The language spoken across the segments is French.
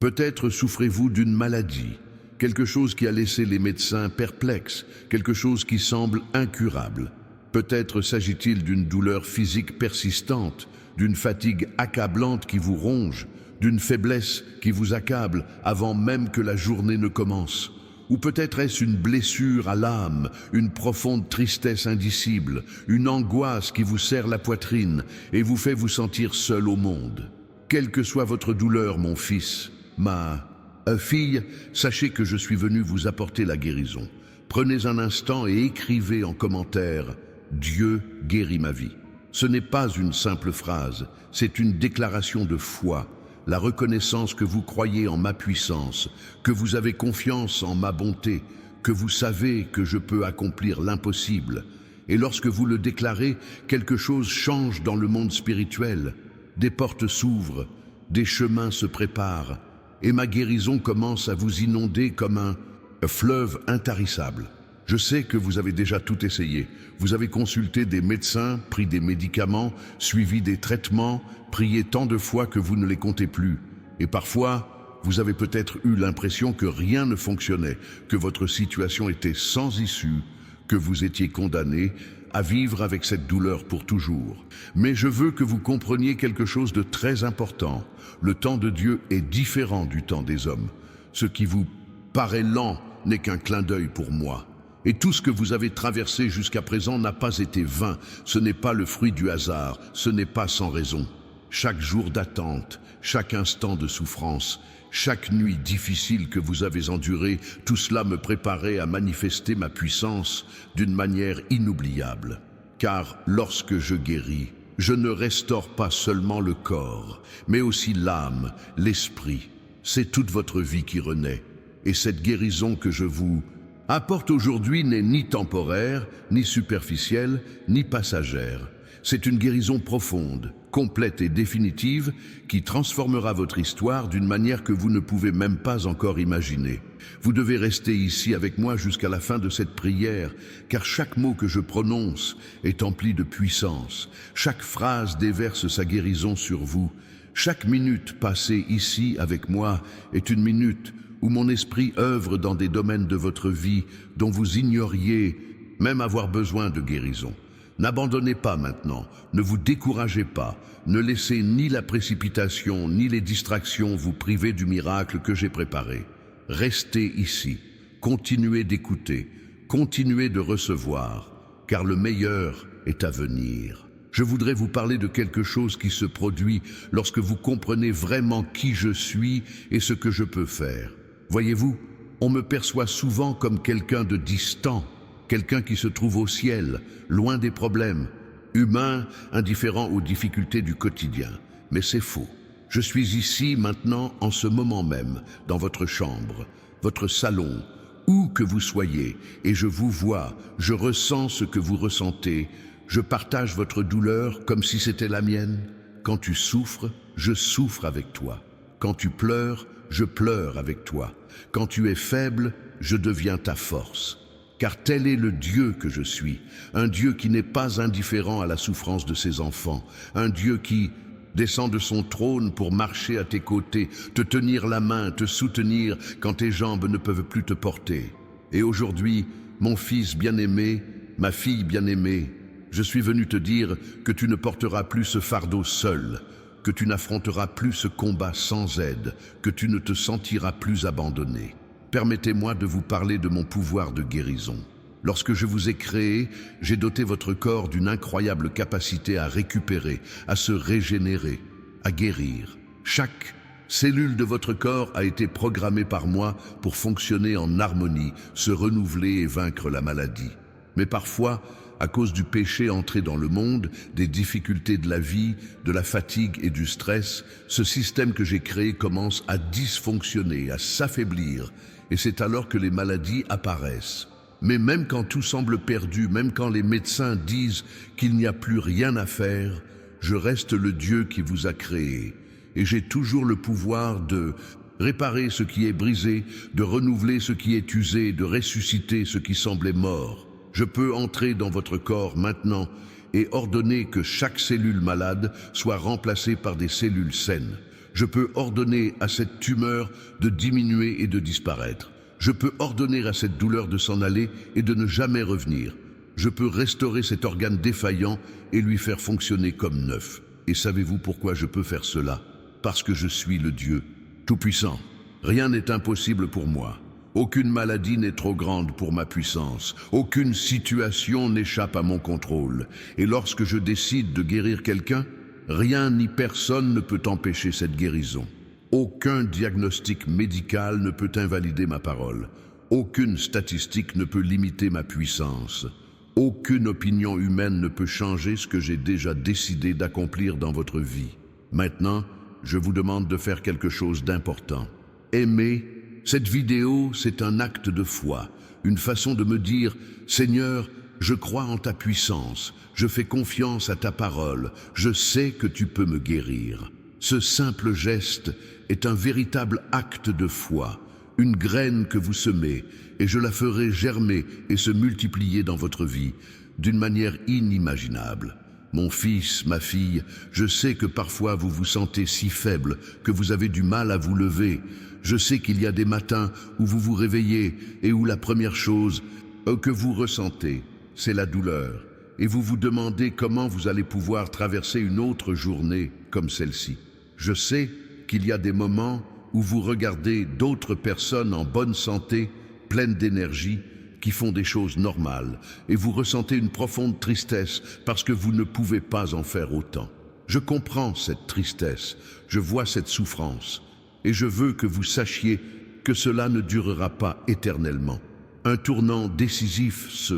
Peut-être souffrez-vous d'une maladie, quelque chose qui a laissé les médecins perplexes, quelque chose qui semble incurable. Peut-être s'agit-il d'une douleur physique persistante, d'une fatigue accablante qui vous ronge, d'une faiblesse qui vous accable avant même que la journée ne commence. Ou peut-être est-ce une blessure à l'âme, une profonde tristesse indicible, une angoisse qui vous serre la poitrine et vous fait vous sentir seul au monde. Quelle que soit votre douleur, mon fils, ma fille, sachez que je suis venu vous apporter la guérison. Prenez un instant et écrivez en commentaire « Dieu guérit ma vie ». Ce n'est pas une simple phrase, c'est une déclaration de foi, la reconnaissance que vous croyez en ma puissance, que vous avez confiance en ma bonté, que vous savez que je peux accomplir l'impossible. Et lorsque vous le déclarez, quelque chose change dans le monde spirituel. Des portes s'ouvrent, des chemins se préparent, et ma guérison commence à vous inonder comme un fleuve intarissable. Je sais que vous avez déjà tout essayé. Vous avez consulté des médecins, pris des médicaments, suivi des traitements, prié tant de fois que vous ne les comptez plus. Et parfois, vous avez peut-être eu l'impression que rien ne fonctionnait, que votre situation était sans issue, que vous étiez condamné à vivre avec cette douleur pour toujours. Mais je veux que vous compreniez quelque chose de très important. Le temps de Dieu est différent du temps des hommes. Ce qui vous paraît lent n'est qu'un clin d'œil pour moi. Et tout ce que vous avez traversé jusqu'à présent n'a pas été vain. Ce n'est pas le fruit du hasard, ce n'est pas sans raison. Chaque jour d'attente, chaque instant de souffrance, chaque nuit difficile que vous avez endurée, tout cela me préparait à manifester ma puissance d'une manière inoubliable. Car lorsque je guéris, je ne restaure pas seulement le corps, mais aussi l'âme, l'esprit. C'est toute votre vie qui renaît. Et cette guérison que je vous apporte aujourd'hui n'est ni temporaire, ni superficielle, ni passagère. C'est une guérison profonde, complète et définitive qui transformera votre histoire d'une manière que vous ne pouvez même pas encore imaginer. Vous devez rester ici avec moi jusqu'à la fin de cette prière, car chaque mot que je prononce est empli de puissance. Chaque phrase déverse sa guérison sur vous. Chaque minute passée ici avec moi est une minute où mon esprit œuvre dans des domaines de votre vie dont vous ignoriez même avoir besoin de guérison. N'abandonnez pas maintenant, ne vous découragez pas, ne laissez ni la précipitation ni les distractions vous priver du miracle que j'ai préparé. Restez ici, continuez d'écouter, continuez de recevoir, car le meilleur est à venir. Je voudrais vous parler de quelque chose qui se produit lorsque vous comprenez vraiment qui je suis et ce que je peux faire. Voyez-vous, on me perçoit souvent comme quelqu'un de distant, quelqu'un qui se trouve au ciel, loin des problèmes, humain, indifférent aux difficultés du quotidien. Mais c'est faux. Je suis ici maintenant, en ce moment même, dans votre chambre, votre salon, où que vous soyez, et je vous vois, je ressens ce que vous ressentez, je partage votre douleur comme si c'était la mienne. Quand tu souffres, je souffre avec toi. Quand tu pleures, je pleure avec toi. Quand tu es faible, je deviens ta force. Car tel est le Dieu que je suis, un Dieu qui n'est pas indifférent à la souffrance de ses enfants, un Dieu qui descend de son trône pour marcher à tes côtés, te tenir la main, te soutenir quand tes jambes ne peuvent plus te porter. Et aujourd'hui, mon fils bien-aimé, ma fille bien-aimée, je suis venu te dire que tu ne porteras plus ce fardeau seul, que tu n'affronteras plus ce combat sans aide, que tu ne te sentiras plus abandonné. Permettez-moi de vous parler de mon pouvoir de guérison. Lorsque je vous ai créé, j'ai doté votre corps d'une incroyable capacité à récupérer, à se régénérer, à guérir. Chaque cellule de votre corps a été programmée par moi pour fonctionner en harmonie, se renouveler et vaincre la maladie. Mais parfois, à cause du péché entré dans le monde, des difficultés de la vie, de la fatigue et du stress, ce système que j'ai créé commence à dysfonctionner, à s'affaiblir, et c'est alors que les maladies apparaissent. Mais même quand tout semble perdu, même quand les médecins disent qu'il n'y a plus rien à faire, je reste le Dieu qui vous a créé, et j'ai toujours le pouvoir de réparer ce qui est brisé, de renouveler ce qui est usé, de ressusciter ce qui semblait mort. Je peux entrer dans votre corps maintenant et ordonner que chaque cellule malade soit remplacée par des cellules saines. Je peux ordonner à cette tumeur de diminuer et de disparaître. Je peux ordonner à cette douleur de s'en aller et de ne jamais revenir. Je peux restaurer cet organe défaillant et lui faire fonctionner comme neuf. Et savez-vous pourquoi je peux faire cela? Parce que je suis le Dieu Tout-Puissant. Rien n'est impossible pour moi. Aucune maladie n'est trop grande pour ma puissance. Aucune situation n'échappe à mon contrôle. Et lorsque je décide de guérir quelqu'un, rien ni personne ne peut empêcher cette guérison. Aucun diagnostic médical ne peut invalider ma parole. Aucune statistique ne peut limiter ma puissance. Aucune opinion humaine ne peut changer ce que j'ai déjà décidé d'accomplir dans votre vie. Maintenant, je vous demande de faire quelque chose d'important. Aimer. Cette vidéo, c'est un acte de foi, une façon de me dire « Seigneur, je crois en ta puissance, je fais confiance à ta parole, je sais que tu peux me guérir. » Ce simple geste est un véritable acte de foi, une graine que vous semez, et je la ferai germer et se multiplier dans votre vie d'une manière inimaginable. Mon fils, ma fille, je sais que parfois vous vous sentez si faible que vous avez du mal à vous lever. Je sais qu'il y a des matins où vous vous réveillez et où la première chose que vous ressentez, c'est la douleur. Et vous vous demandez comment vous allez pouvoir traverser une autre journée comme celle-ci. Je sais qu'il y a des moments où vous regardez d'autres personnes en bonne santé, pleines d'énergie, qui font des choses normales, et vous ressentez une profonde tristesse parce que vous ne pouvez pas en faire autant. Je comprends cette tristesse, je vois cette souffrance, et je veux que vous sachiez que cela ne durera pas éternellement. Un tournant décisif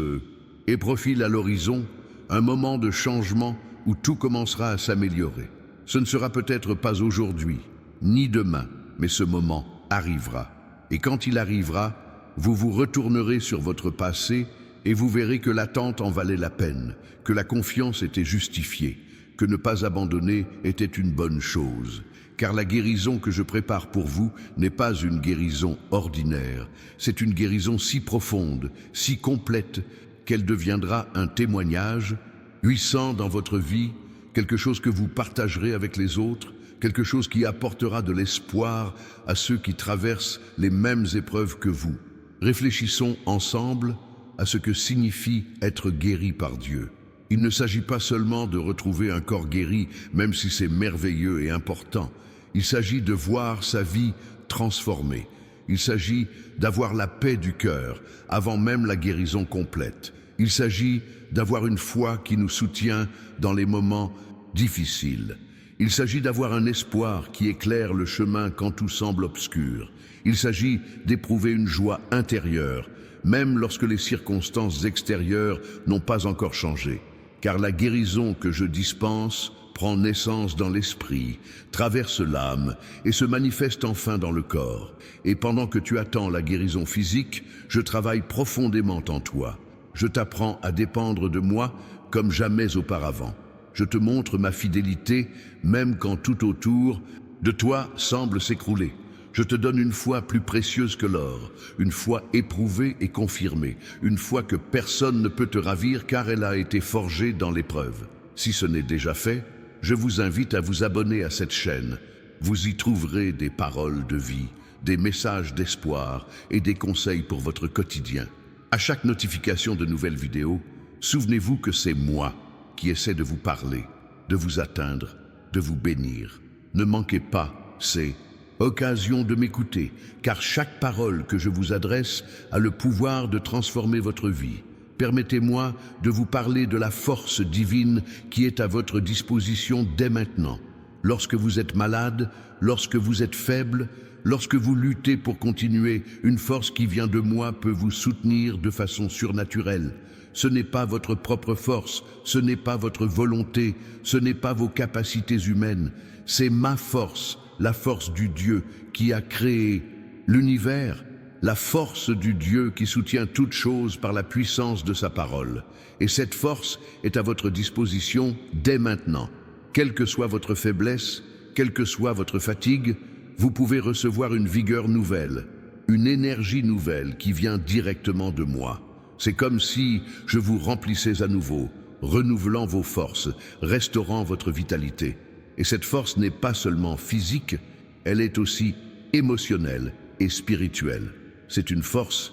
et profile à l'horizon, un moment de changement où tout commencera à s'améliorer. Ce ne sera peut-être pas aujourd'hui, ni demain, mais ce moment arrivera. Et quand il arrivera, vous vous retournerez sur votre passé et vous verrez que l'attente en valait la peine, que la confiance était justifiée, que ne pas abandonner était une bonne chose. Car la guérison que je prépare pour vous n'est pas une guérison ordinaire, c'est une guérison si profonde, si complète, qu'elle deviendra un témoignage puissant dans votre vie, quelque chose que vous partagerez avec les autres, quelque chose qui apportera de l'espoir à ceux qui traversent les mêmes épreuves que vous. Réfléchissons ensemble à ce que signifie être guéri par Dieu. Il ne s'agit pas seulement de retrouver un corps guéri, même si c'est merveilleux et important. Il s'agit de voir sa vie transformée. Il s'agit d'avoir la paix du cœur avant même la guérison complète. Il s'agit d'avoir une foi qui nous soutient dans les moments difficiles. Il s'agit d'avoir un espoir qui éclaire le chemin quand tout semble obscur. Il s'agit d'éprouver une joie intérieure, même lorsque les circonstances extérieures n'ont pas encore changé. Car la guérison que je dispense prend naissance dans l'esprit, traverse l'âme et se manifeste enfin dans le corps. Et pendant que tu attends la guérison physique, je travaille profondément en toi. Je t'apprends à dépendre de moi comme jamais auparavant. Je te montre ma fidélité, même quand tout autour de toi semble s'écrouler. Je te donne une foi plus précieuse que l'or, une foi éprouvée et confirmée, une foi que personne ne peut te ravir car elle a été forgée dans l'épreuve. Si ce n'est déjà fait, je vous invite à vous abonner à cette chaîne. Vous y trouverez des paroles de vie, des messages d'espoir et des conseils pour votre quotidien. À chaque notification de nouvelles vidéos, souvenez-vous que c'est moi qui essaie de vous parler, de vous atteindre, de vous bénir. Ne manquez pas, c'est occasion de m'écouter, car chaque parole que je vous adresse a le pouvoir de transformer votre vie. Permettez-moi de vous parler de la force divine qui est à votre disposition dès maintenant. Lorsque vous êtes malade, lorsque vous êtes faible, lorsque vous luttez pour continuer, une force qui vient de moi peut vous soutenir de façon surnaturelle. Ce n'est pas votre propre force, ce n'est pas votre volonté, ce n'est pas vos capacités humaines, c'est ma force, la force du Dieu qui a créé l'univers, la force du Dieu qui soutient toutes choses par la puissance de sa parole. Et cette force est à votre disposition dès maintenant. Quelle que soit votre faiblesse, quelle que soit votre fatigue, vous pouvez recevoir une vigueur nouvelle, une énergie nouvelle qui vient directement de moi. C'est comme si je vous remplissais à nouveau, renouvelant vos forces, restaurant votre vitalité. Et cette force n'est pas seulement physique, elle est aussi émotionnelle et spirituelle. C'est une force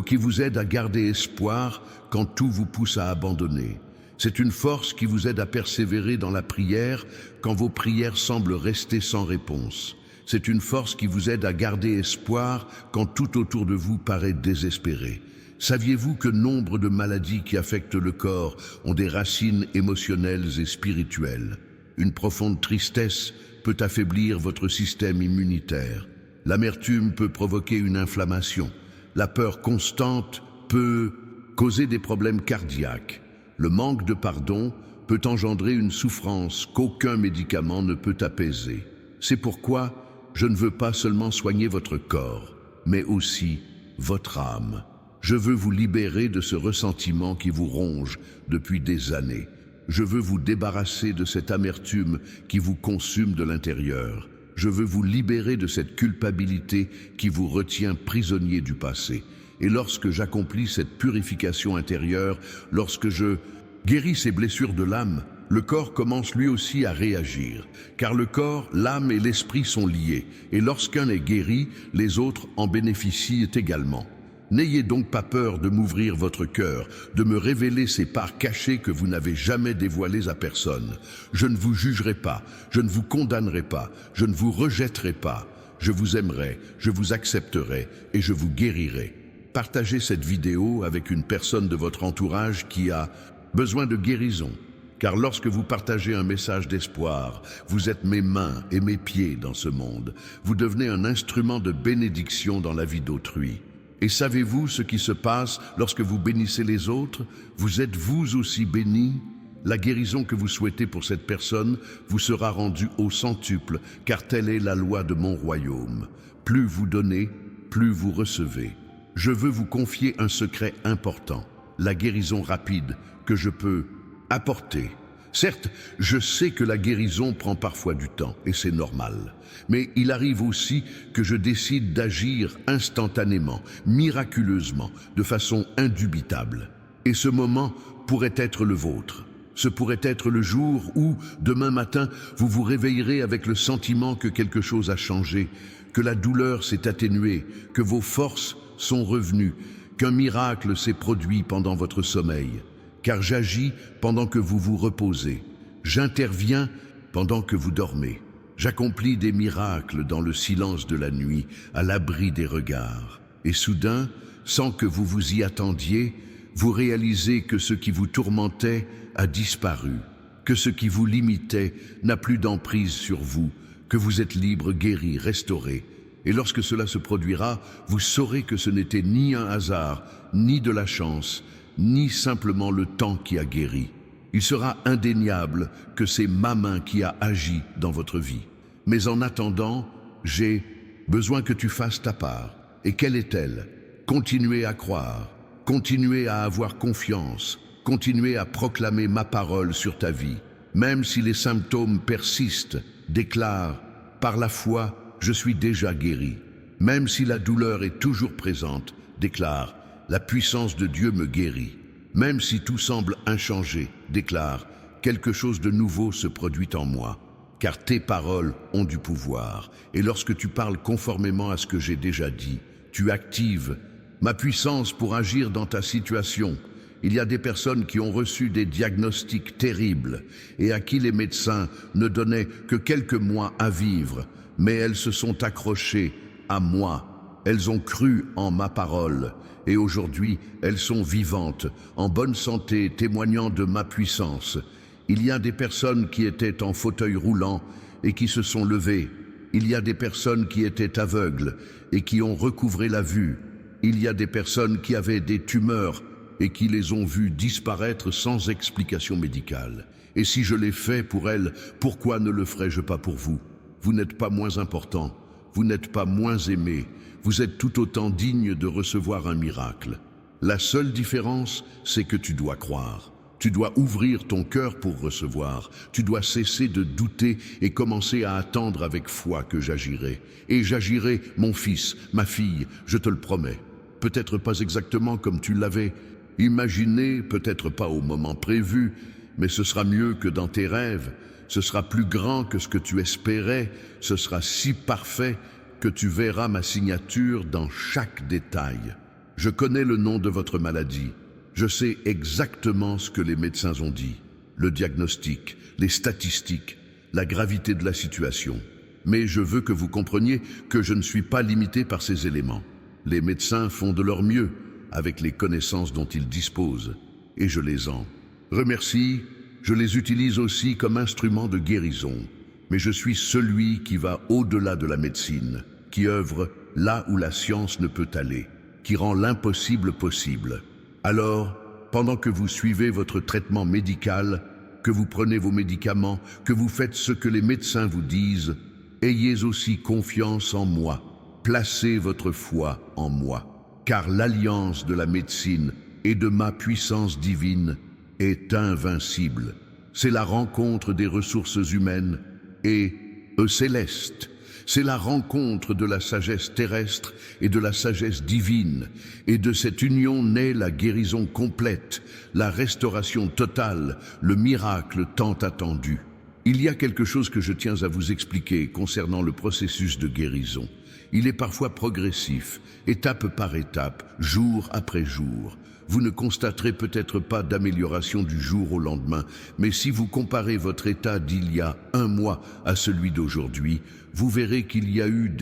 qui vous aide à garder espoir quand tout vous pousse à abandonner. C'est une force qui vous aide à persévérer dans la prière quand vos prières semblent rester sans réponse. C'est une force qui vous aide à garder espoir quand tout autour de vous paraît désespéré. Saviez-vous que nombre de maladies qui affectent le corps ont des racines émotionnelles et spirituelles? Une profonde tristesse peut affaiblir votre système immunitaire. L'amertume peut provoquer une inflammation. La peur constante peut causer des problèmes cardiaques. Le manque de pardon peut engendrer une souffrance qu'aucun médicament ne peut apaiser. C'est pourquoi je ne veux pas seulement soigner votre corps, mais aussi votre âme. Je veux vous libérer de ce ressentiment qui vous ronge depuis des années. Je veux vous débarrasser de cette amertume qui vous consume de l'intérieur. Je veux vous libérer de cette culpabilité qui vous retient prisonnier du passé. Et lorsque j'accomplis cette purification intérieure, lorsque je guéris ces blessures de l'âme, le corps commence lui aussi à réagir. Car le corps, l'âme et l'esprit sont liés. Et lorsqu'un est guéri, les autres en bénéficient également. N'ayez donc pas peur de m'ouvrir votre cœur, de me révéler ces parts cachées que vous n'avez jamais dévoilées à personne. Je ne vous jugerai pas, je ne vous condamnerai pas, je ne vous rejetterai pas. Je vous aimerai, je vous accepterai et je vous guérirai. Partagez cette vidéo avec une personne de votre entourage qui a besoin de guérison. Car lorsque vous partagez un message d'espoir, vous êtes mes mains et mes pieds dans ce monde. Vous devenez un instrument de bénédiction dans la vie d'autrui. Et savez-vous ce qui se passe lorsque vous bénissez les autres? Vous êtes vous aussi bénis. La guérison que vous souhaitez pour cette personne vous sera rendue au centuple, car telle est la loi de mon royaume. Plus vous donnez, plus vous recevez. Je veux vous confier un secret important, la guérison rapide que je peux apporter. Certes, je sais que la guérison prend parfois du temps, et c'est normal. Mais il arrive aussi que je décide d'agir instantanément, miraculeusement, de façon indubitable. Et ce moment pourrait être le vôtre. Ce pourrait être le jour où, demain matin, vous vous réveillerez avec le sentiment que quelque chose a changé, que la douleur s'est atténuée, que vos forces sont revenues, qu'un miracle s'est produit pendant votre sommeil. Car j'agis pendant que vous vous reposez. J'interviens pendant que vous dormez. J'accomplis des miracles dans le silence de la nuit, à l'abri des regards. Et soudain, sans que vous vous y attendiez, vous réalisez que ce qui vous tourmentait a disparu, que ce qui vous limitait n'a plus d'emprise sur vous, que vous êtes libre, guéri, restauré. Et lorsque cela se produira, vous saurez que ce n'était ni un hasard, ni de la chance, ni simplement le temps qui a guéri. Il sera indéniable que c'est ma main qui a agi dans votre vie. Mais en attendant, j'ai besoin que tu fasses ta part. Et quelle est-elle? Continuez à croire, continuez à avoir confiance, continuez à proclamer ma parole sur ta vie. Même si les symptômes persistent, déclare, par la foi, je suis déjà guéri. Même si la douleur est toujours présente, déclare, la puissance de Dieu me guérit. Même si tout semble inchangé, déclare, quelque chose de nouveau se produit en moi. Car tes paroles ont du pouvoir. Et lorsque tu parles conformément à ce que j'ai déjà dit, tu actives ma puissance pour agir dans ta situation. Il y a des personnes qui ont reçu des diagnostics terribles et à qui les médecins ne donnaient que quelques mois à vivre. Mais elles se sont accrochées à moi. Elles ont cru en ma parole. Et aujourd'hui, elles sont vivantes, en bonne santé, témoignant de ma puissance. Il y a des personnes qui étaient en fauteuil roulant et qui se sont levées. Il y a des personnes qui étaient aveugles et qui ont recouvré la vue. Il y a des personnes qui avaient des tumeurs et qui les ont vues disparaître sans explication médicale. Et si je l'ai fait pour elles, pourquoi ne le ferais-je pas pour vous? Vous n'êtes pas moins important, vous n'êtes pas moins aimé. Vous êtes tout autant digne de recevoir un miracle. La seule différence, c'est que tu dois croire. Tu dois ouvrir ton cœur pour recevoir. Tu dois cesser de douter et commencer à attendre avec foi que j'agirai. Et j'agirai, mon fils, ma fille, je te le promets. Peut-être pas exactement comme tu l'avais imaginé, peut-être pas au moment prévu, mais ce sera mieux que dans tes rêves. Ce sera plus grand que ce que tu espérais, ce sera si parfait que tu verras ma signature dans chaque détail. Je connais le nom de votre maladie. Je sais exactement ce que les médecins ont dit, le diagnostic, les statistiques, la gravité de la situation. Mais je veux que vous compreniez que je ne suis pas limité par ces éléments. Les médecins font de leur mieux avec les connaissances dont ils disposent, et je les en remercie. Je les utilise aussi comme instrument de guérison. Mais je suis celui qui va au-delà de la médecine, qui œuvre là où la science ne peut aller, qui rend l'impossible possible. Alors, pendant que vous suivez votre traitement médical, que vous prenez vos médicaments, que vous faites ce que les médecins vous disent, ayez aussi confiance en moi, placez votre foi en moi, car l'alliance de la médecine et de ma puissance divine est invincible. C'est la rencontre des ressources humaines et célestes. C'est la rencontre de la sagesse terrestre et de la sagesse divine. Et de cette union naît la guérison complète, la restauration totale, le miracle tant attendu. Il y a quelque chose que je tiens à vous expliquer concernant le processus de guérison. Il est parfois progressif, étape par étape, jour après jour. Vous ne constaterez peut-être pas d'amélioration du jour au lendemain, mais si vous comparez votre état d'il y a un mois à celui d'aujourd'hui, vous verrez qu'il y a eu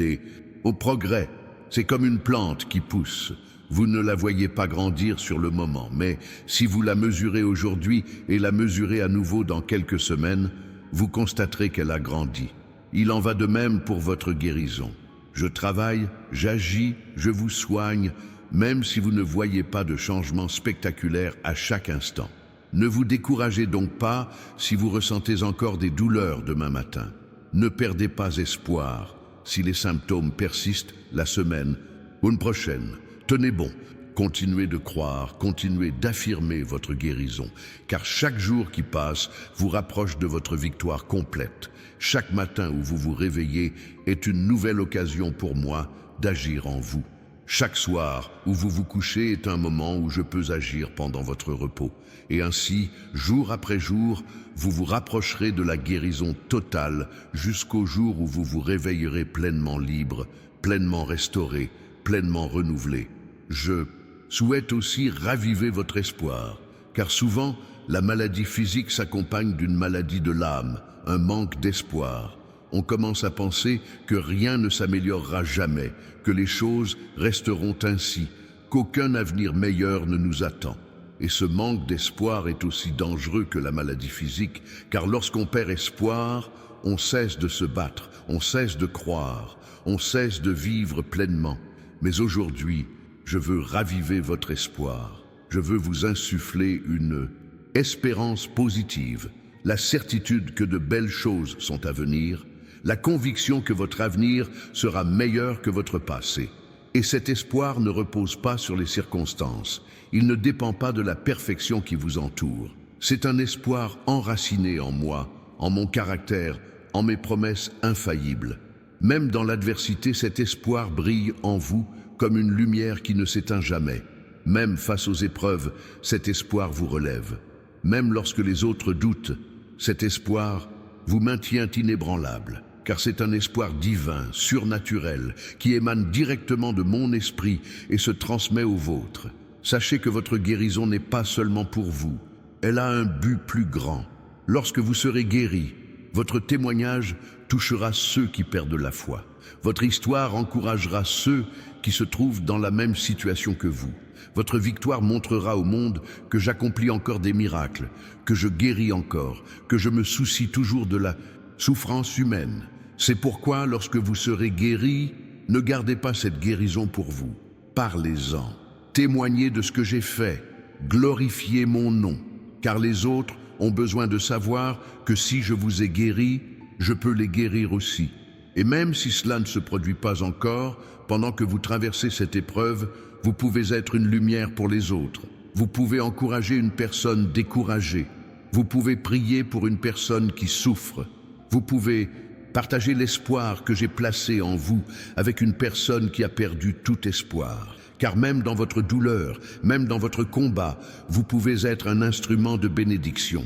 au progrès. C'est comme une plante qui pousse. Vous ne la voyez pas grandir sur le moment, mais si vous la mesurez aujourd'hui et la mesurez à nouveau dans quelques semaines, vous constaterez qu'elle a grandi. Il en va de même pour votre guérison. Je travaille, j'agis, je vous soigne, même si vous ne voyez pas de changement spectaculaire à chaque instant. Ne vous découragez donc pas si vous ressentez encore des douleurs demain matin. Ne perdez pas espoir si les symptômes persistent la semaine ou une prochaine. Tenez bon, continuez de croire, continuez d'affirmer votre guérison, car chaque jour qui passe vous rapproche de votre victoire complète. Chaque matin où vous vous réveillez est une nouvelle occasion pour moi d'agir en vous. Chaque soir où vous vous couchez est un moment où je peux agir pendant votre repos. Et ainsi, jour après jour, vous vous rapprocherez de la guérison totale jusqu'au jour où vous vous réveillerez pleinement libre, pleinement restauré, pleinement renouvelé. Je souhaite aussi raviver votre espoir, car souvent, la maladie physique s'accompagne d'une maladie de l'âme, un manque d'espoir. On commence à penser que rien ne s'améliorera jamais, que les choses resteront ainsi, qu'aucun avenir meilleur ne nous attend. Et ce manque d'espoir est aussi dangereux que la maladie physique, car lorsqu'on perd espoir, on cesse de se battre, on cesse de croire, on cesse de vivre pleinement. Mais aujourd'hui, je veux raviver votre espoir. Je veux vous insuffler une espérance positive, la certitude que de belles choses sont à venir, la conviction que votre avenir sera meilleur que votre passé. Et cet espoir ne repose pas sur les circonstances. Il ne dépend pas de la perfection qui vous entoure. C'est un espoir enraciné en moi, en mon caractère, en mes promesses infaillibles. Même dans l'adversité, cet espoir brille en vous comme une lumière qui ne s'éteint jamais. Même face aux épreuves, cet espoir vous relève. Même lorsque les autres doutent, cet espoir vous maintient inébranlable. Car c'est un espoir divin, surnaturel, qui émane directement de mon esprit et se transmet au vôtre. Sachez que votre guérison n'est pas seulement pour vous, elle a un but plus grand. Lorsque vous serez guéri, votre témoignage touchera ceux qui perdent la foi. Votre histoire encouragera ceux qui se trouvent dans la même situation que vous. Votre victoire montrera au monde que j'accomplis encore des miracles, que je guéris encore, que je me soucie toujours de la souffrance humaine. C'est pourquoi, lorsque vous serez guéri, ne gardez pas cette guérison pour vous. Parlez-en. Témoignez de ce que j'ai fait. Glorifiez mon nom. Car les autres ont besoin de savoir que si je vous ai guéri, je peux les guérir aussi. Et même si cela ne se produit pas encore, pendant que vous traversez cette épreuve, vous pouvez être une lumière pour les autres. Vous pouvez encourager une personne découragée. Vous pouvez prier pour une personne qui souffre. Vous pouvez partager l'espoir que j'ai placé en vous avec une personne qui a perdu tout espoir. Car même dans votre douleur, même dans votre combat, vous pouvez être un instrument de bénédiction.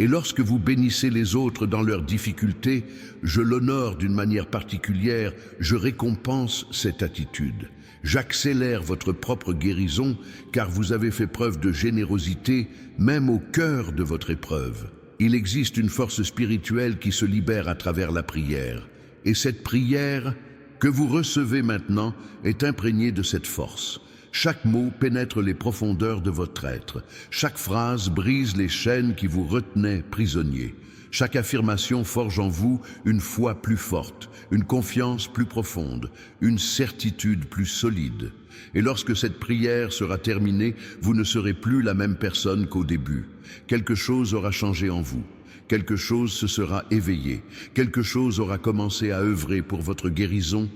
Et lorsque vous bénissez les autres dans leurs difficultés, je l'honore d'une manière particulière, je récompense cette attitude. J'accélère votre propre guérison, car vous avez fait preuve de générosité, même au cœur de votre épreuve. Il existe une force spirituelle qui se libère à travers la prière. Et cette prière que vous recevez maintenant est imprégnée de cette force. Chaque mot pénètre les profondeurs de votre être. Chaque phrase brise les chaînes qui vous retenaient prisonniers. Chaque affirmation forge en vous une foi plus forte, une confiance plus profonde, une certitude plus solide. Et lorsque cette prière sera terminée, vous ne serez plus la même personne qu'au début. Quelque chose aura changé en vous. Quelque chose se sera éveillé. Quelque chose aura commencé à œuvrer pour votre guérison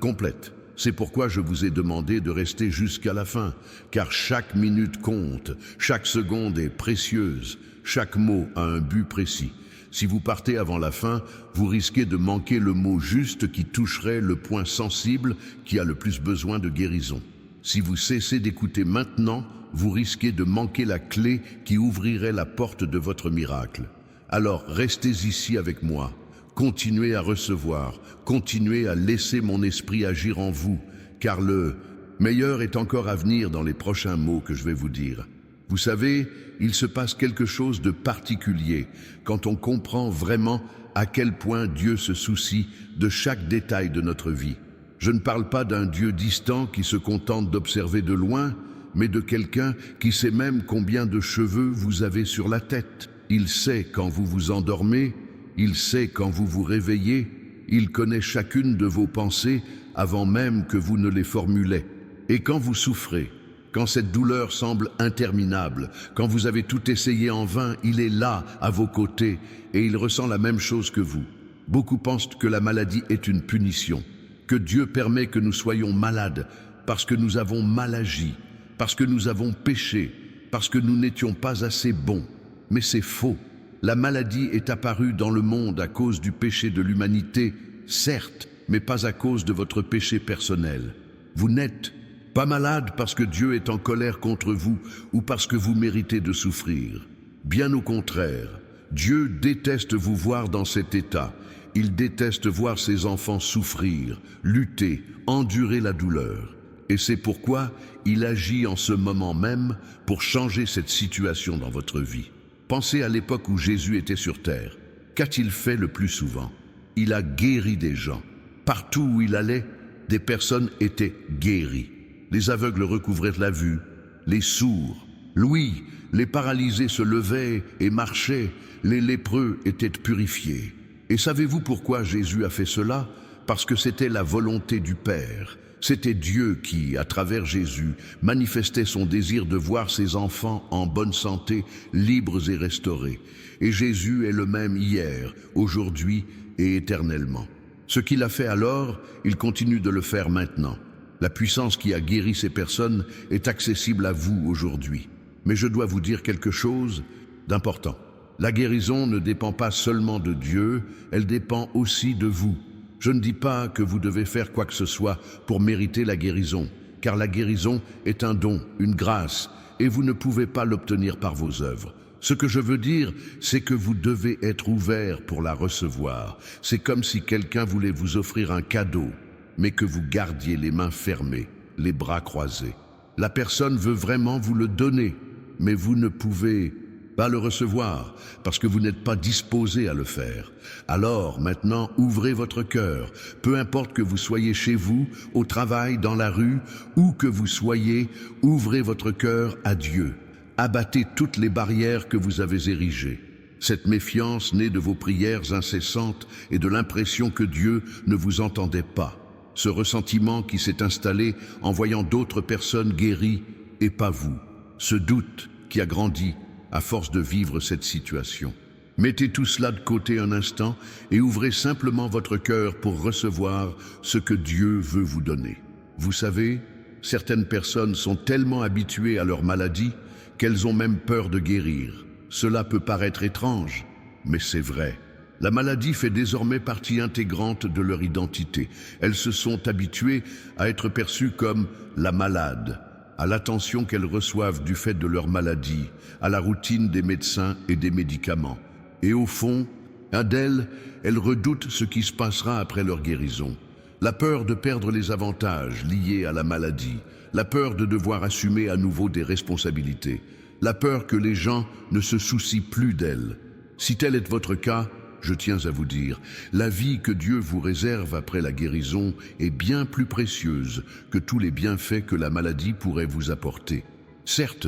complète. C'est pourquoi je vous ai demandé de rester jusqu'à la fin, car chaque minute compte, chaque seconde est précieuse, chaque mot a un but précis. Si vous partez avant la fin, vous risquez de manquer le mot juste qui toucherait le point sensible qui a le plus besoin de guérison. Si vous cessez d'écouter maintenant, vous risquez de manquer la clé qui ouvrirait la porte de votre miracle. Alors restez ici avec moi. Continuez à recevoir, continuez à laisser mon esprit agir en vous, car le meilleur est encore à venir dans les prochains mots que je vais vous dire. Vous savez, il se passe quelque chose de particulier quand on comprend vraiment à quel point Dieu se soucie de chaque détail de notre vie. Je ne parle pas d'un Dieu distant qui se contente d'observer de loin, mais de quelqu'un qui sait même combien de cheveux vous avez sur la tête. Il sait quand vous vous endormez, il sait quand vous vous réveillez, il connaît chacune de vos pensées avant même que vous ne les formulez. Et quand vous souffrez, quand cette douleur semble interminable, quand vous avez tout essayé en vain, il est là, à vos côtés, et il ressent la même chose que vous. Beaucoup pensent que la maladie est une punition, que Dieu permet que nous soyons malades parce que nous avons mal agi, parce que nous avons péché, parce que nous n'étions pas assez bons. Mais c'est faux. La maladie est apparue dans le monde à cause du péché de l'humanité, certes, mais pas à cause de votre péché personnel. Vous n'êtes pas malade parce que Dieu est en colère contre vous ou parce que vous méritez de souffrir. Bien au contraire, Dieu déteste vous voir dans cet état. Il déteste voir ses enfants souffrir, lutter, endurer la douleur. Et c'est pourquoi il agit en ce moment même pour changer cette situation dans votre vie. Pensez à l'époque où Jésus était sur terre. Qu'a-t-il fait le plus souvent? Il a guéri des gens. Partout où il allait, des personnes étaient guéries. Les aveugles recouvraient la vue, les sourds, l'ouïe, les paralysés se levaient et marchaient, les lépreux étaient purifiés. Et savez-vous pourquoi Jésus a fait cela? Parce que c'était la volonté du Père. C'était Dieu qui, à travers Jésus, manifestait son désir de voir ses enfants en bonne santé, libres et restaurés. Et Jésus est le même hier, aujourd'hui et éternellement. Ce qu'il a fait alors, il continue de le faire maintenant. La puissance qui a guéri ces personnes est accessible à vous aujourd'hui. Mais je dois vous dire quelque chose d'important. La guérison ne dépend pas seulement de Dieu, elle dépend aussi de vous. Je ne dis pas que vous devez faire quoi que ce soit pour mériter la guérison, car la guérison est un don, une grâce, et vous ne pouvez pas l'obtenir par vos œuvres. Ce que je veux dire, c'est que vous devez être ouvert pour la recevoir. C'est comme si quelqu'un voulait vous offrir un cadeau, mais que vous gardiez les mains fermées, les bras croisés. La personne veut vraiment vous le donner, mais vous ne pouvez pas le recevoir parce que vous n'êtes pas disposé à le faire. Alors, maintenant, ouvrez votre cœur. Peu importe que vous soyez chez vous, au travail, dans la rue, où que vous soyez, ouvrez votre cœur à Dieu. Abattez toutes les barrières que vous avez érigées. Cette méfiance née de vos prières incessantes et de l'impression que Dieu ne vous entendait pas. Ce ressentiment qui s'est installé en voyant d'autres personnes guéries et pas vous. Ce doute qui a grandi à force de vivre cette situation. Mettez tout cela de côté un instant et ouvrez simplement votre cœur pour recevoir ce que Dieu veut vous donner. Vous savez, certaines personnes sont tellement habituées à leur maladie qu'elles ont même peur de guérir. Cela peut paraître étrange, mais c'est vrai. La maladie fait désormais partie intégrante de leur identité. Elles se sont habituées à être perçues comme la malade, à l'attention qu'elles reçoivent du fait de leur maladie, à la routine des médecins et des médicaments. Et au fond, d'elles, elles redoutent ce qui se passera après leur guérison. La peur de perdre les avantages liés à la maladie, la peur de devoir assumer à nouveau des responsabilités, la peur que les gens ne se soucient plus d'elles. Si tel est votre cas, je tiens à vous dire, la vie que Dieu vous réserve après la guérison est bien plus précieuse que tous les bienfaits que la maladie pourrait vous apporter. Certes,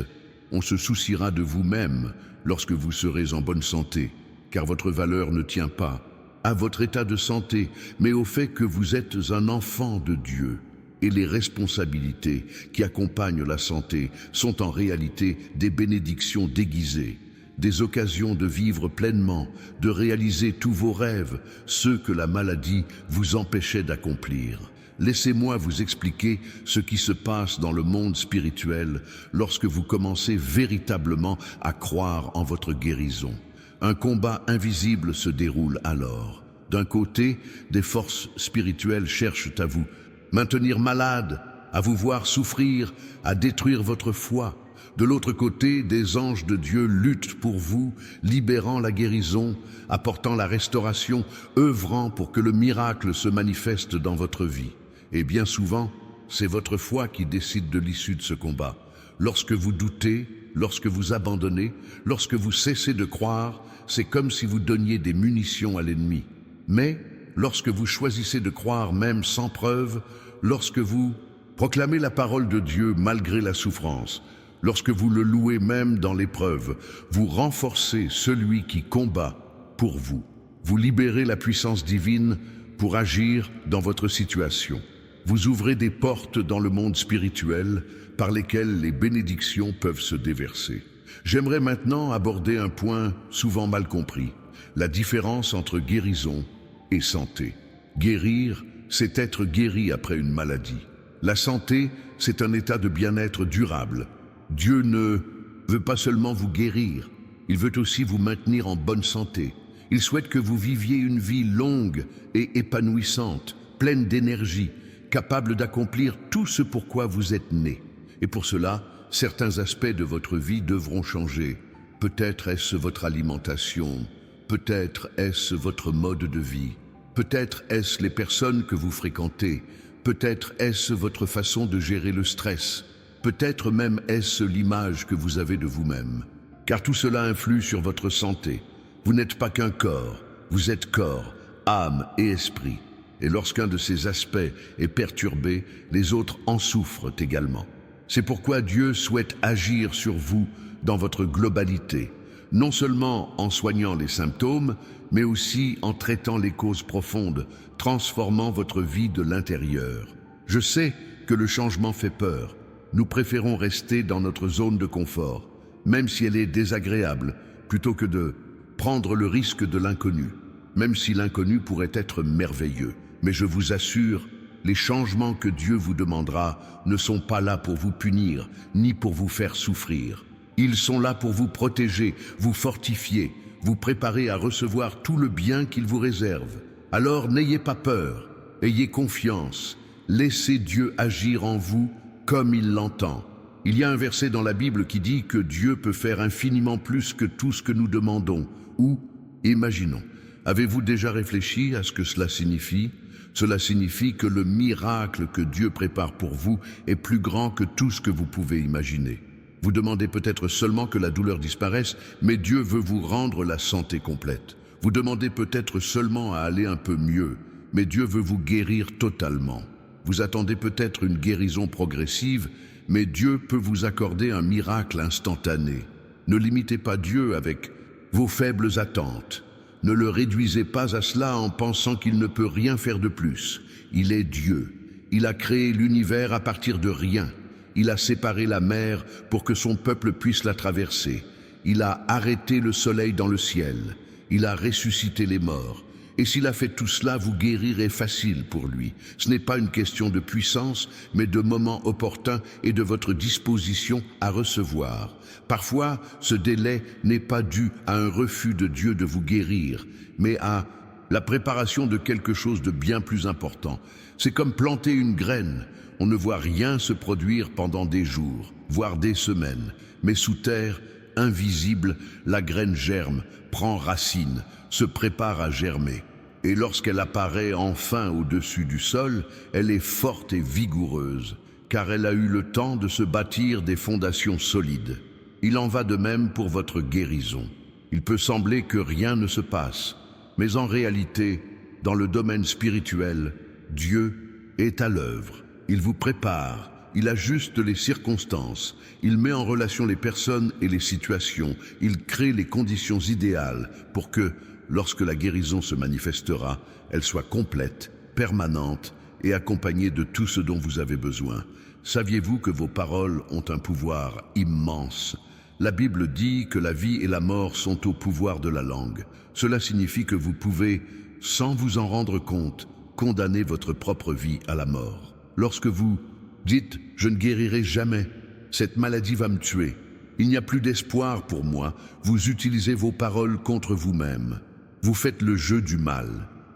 on se souciera de vous-même lorsque vous serez en bonne santé, car votre valeur ne tient pas à votre état de santé, mais au fait que vous êtes un enfant de Dieu. Et les responsabilités qui accompagnent la santé sont en réalité des bénédictions déguisées, des occasions de vivre pleinement, de réaliser tous vos rêves, ceux que la maladie vous empêchait d'accomplir. Laissez-moi vous expliquer ce qui se passe dans le monde spirituel lorsque vous commencez véritablement à croire en votre guérison. Un combat invisible se déroule alors. D'un côté, des forces spirituelles cherchent à vous maintenir malade, à vous voir souffrir, à détruire votre foi. De l'autre côté, des anges de Dieu luttent pour vous, libérant la guérison, apportant la restauration, œuvrant pour que le miracle se manifeste dans votre vie. Et bien souvent, c'est votre foi qui décide de l'issue de ce combat. Lorsque vous doutez, lorsque vous abandonnez, lorsque vous cessez de croire, c'est comme si vous donniez des munitions à l'ennemi. Mais lorsque vous choisissez de croire même sans preuve, lorsque vous proclamez la parole de Dieu malgré la souffrance, lorsque vous le louez même dans l'épreuve, vous renforcez celui qui combat pour vous. Vous libérez la puissance divine pour agir dans votre situation. Vous ouvrez des portes dans le monde spirituel par lesquelles les bénédictions peuvent se déverser. J'aimerais maintenant aborder un point souvent mal compris, la différence entre guérison et santé. Guérir, c'est être guéri après une maladie. La santé, c'est un état de bien-être durable. Dieu ne veut pas seulement vous guérir, il veut aussi vous maintenir en bonne santé. Il souhaite que vous viviez une vie longue et épanouissante, pleine d'énergie, capable d'accomplir tout ce pour quoi vous êtes né. Et pour cela, certains aspects de votre vie devront changer. Peut-être est-ce votre alimentation, peut-être est-ce votre mode de vie, peut-être est-ce les personnes que vous fréquentez, peut-être est-ce votre façon de gérer le stress, peut-être même est-ce l'image que vous avez de vous-même. Car tout cela influe sur votre santé. Vous n'êtes pas qu'un corps, vous êtes corps, âme et esprit. Et lorsqu'un de ces aspects est perturbé, les autres en souffrent également. C'est pourquoi Dieu souhaite agir sur vous dans votre globalité, non seulement en soignant les symptômes, mais aussi en traitant les causes profondes, transformant votre vie de l'intérieur. Je sais que le changement fait peur. Nous préférons rester dans notre zone de confort, même si elle est désagréable, plutôt que de prendre le risque de l'inconnu, même si l'inconnu pourrait être merveilleux. Mais je vous assure, les changements que Dieu vous demandera ne sont pas là pour vous punir, ni pour vous faire souffrir. Ils sont là pour vous protéger, vous fortifier, vous préparer à recevoir tout le bien qu'il vous réserve. Alors n'ayez pas peur, ayez confiance, laissez Dieu agir en vous comme il l'entend. Il y a un verset dans la Bible qui dit que Dieu peut faire infiniment plus que tout ce que nous demandons ou imaginons. Avez-vous déjà réfléchi à ce que cela signifie ? Cela signifie que le miracle que Dieu prépare pour vous est plus grand que tout ce que vous pouvez imaginer. Vous demandez peut-être seulement que la douleur disparaisse, mais Dieu veut vous rendre la santé complète. Vous demandez peut-être seulement à aller un peu mieux, mais Dieu veut vous guérir totalement. Vous attendez peut-être une guérison progressive, mais Dieu peut vous accorder un miracle instantané. Ne limitez pas Dieu avec vos faibles attentes. Ne le réduisez pas à cela en pensant qu'il ne peut rien faire de plus. Il est Dieu. Il a créé l'univers à partir de rien. Il a séparé la mer pour que son peuple puisse la traverser. Il a arrêté le soleil dans le ciel. Il a ressuscité les morts. Et s'il a fait tout cela, vous guérir est facile pour lui. Ce n'est pas une question de puissance, mais de moment opportun et de votre disposition à recevoir. Parfois, ce délai n'est pas dû à un refus de Dieu de vous guérir, mais à la préparation de quelque chose de bien plus important. C'est comme planter une graine. on ne voit rien se produire pendant des jours, voire des semaines. Mais sous terre, invisible, la graine germe, prend racine, se prépare à germer. Et lorsqu'elle apparaît enfin au-dessus du sol, elle est forte et vigoureuse, car elle a eu le temps de se bâtir des fondations solides. Il en va de même pour votre guérison. Il peut sembler que rien ne se passe, mais en réalité, dans le domaine spirituel, Dieu est à l'œuvre. Il vous prépare, il ajuste les circonstances, il met en relation les personnes et les situations, il crée les conditions idéales pour que, lorsque la guérison se manifestera, elle soit complète, permanente et accompagnée de tout ce dont vous avez besoin. Saviez-vous que vos paroles ont un pouvoir immense ? La Bible dit que la vie et la mort sont au pouvoir de la langue. Cela signifie que vous pouvez, sans vous en rendre compte, condamner votre propre vie à la mort. Lorsque vous dites « je ne guérirai jamais, cette maladie va me tuer, il n'y a plus d'espoir pour moi », vous utilisez vos paroles contre vous-même. Vous faites le jeu du mal,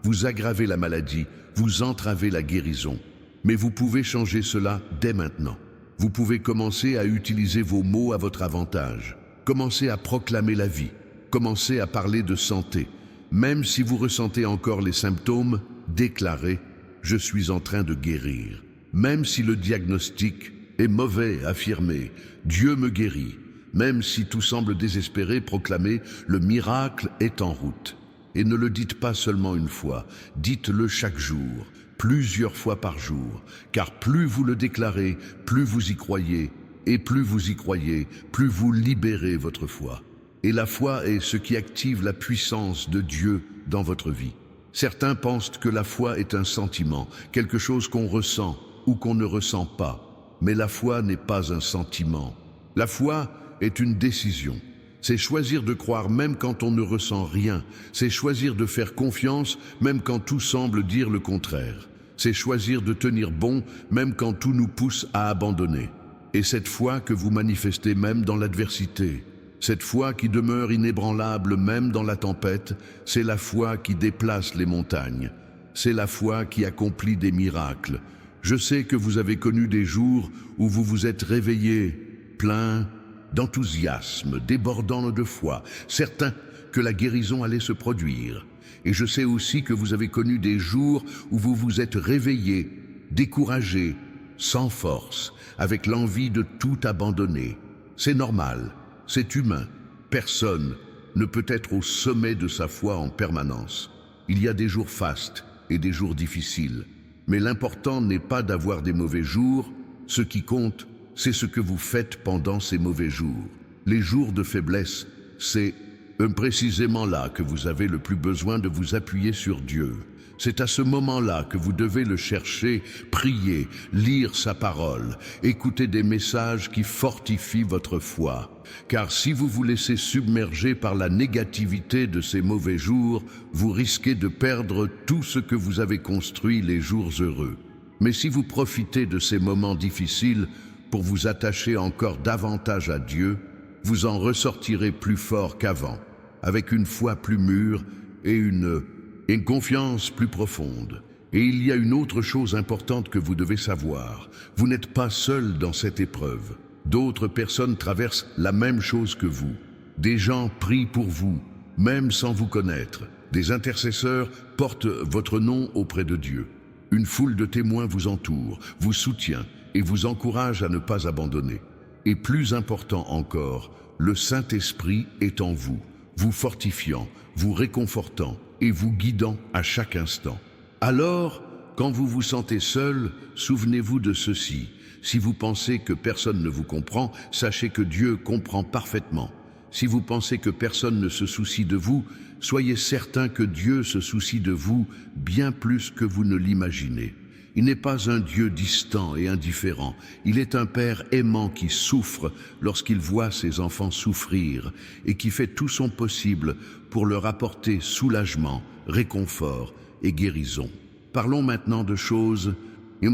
vous aggravez la maladie, vous entravez la guérison. Mais vous pouvez changer cela dès maintenant. Vous pouvez commencer à utiliser vos mots à votre avantage. Commencez à proclamer la vie. Commencez à parler de santé. Même si vous ressentez encore les symptômes, déclarez « je suis en train de guérir ». Même si le diagnostic est mauvais, affirmez « Dieu me guérit ». Même si tout semble désespéré, proclamez « le miracle est en route ». Et ne le dites pas seulement une fois, dites-le chaque jour, plusieurs fois par jour, car plus vous le déclarez, plus vous y croyez, et plus vous y croyez, plus vous libérez votre foi. Et la foi est ce qui active la puissance de Dieu dans votre vie. Certains pensent que la foi est un sentiment, quelque chose qu'on ressent ou qu'on ne ressent pas. Mais la foi n'est pas un sentiment. La foi est une décision. C'est choisir de croire même quand on ne ressent rien. C'est choisir de faire confiance même quand tout semble dire le contraire. C'est choisir de tenir bon même quand tout nous pousse à abandonner. Et cette foi que vous manifestez même dans l'adversité, cette foi qui demeure inébranlable même dans la tempête, c'est la foi qui déplace les montagnes. C'est la foi qui accomplit des miracles. Je sais que vous avez connu des jours où vous vous êtes réveillés plein d'enthousiasme, débordant de foi, certain que la guérison allait se produire. Et je sais aussi que vous avez connu des jours où vous vous êtes réveillés, découragés, sans force, avec l'envie de tout abandonner. C'est normal, c'est humain. Personne ne peut être au sommet de sa foi en permanence. Il y a des jours fastes et des jours difficiles. Mais l'important n'est pas d'avoir des mauvais jours, ce qui compte, c'est ce que vous faites pendant ces mauvais jours. Les jours de faiblesse, c'est précisément là que vous avez le plus besoin de vous appuyer sur Dieu. C'est à ce moment-là que vous devez le chercher, prier, lire sa parole, écouter des messages qui fortifient votre foi. Car si vous vous laissez submerger par la négativité de ces mauvais jours, vous risquez de perdre tout ce que vous avez construit les jours heureux. Mais si vous profitez de ces moments difficiles pour vous attacher encore davantage à Dieu, vous en ressortirez plus fort qu'avant, avec une foi plus mûre et une confiance plus profonde. Et il y a une autre chose importante que vous devez savoir. Vous n'êtes pas seul dans cette épreuve. D'autres personnes traversent la même chose que vous. Des gens prient pour vous, même sans vous connaître. Des intercesseurs portent votre nom auprès de Dieu. Une foule de témoins vous entoure, vous soutient et vous encourage à ne pas abandonner. Et plus important encore, le Saint-Esprit est en vous, vous fortifiant, vous réconfortant et vous guidant à chaque instant. Alors, quand vous vous sentez seul, souvenez-vous de ceci. Si vous pensez que personne ne vous comprend, sachez que Dieu comprend parfaitement. Si vous pensez que personne ne se soucie de vous, soyez certain que Dieu se soucie de vous bien plus que vous ne l'imaginez. Il n'est pas un Dieu distant et indifférent. Il est un Père aimant qui souffre lorsqu'il voit ses enfants souffrir et qui fait tout son possible pour leur apporter soulagement, réconfort et guérison. Parlons maintenant de choses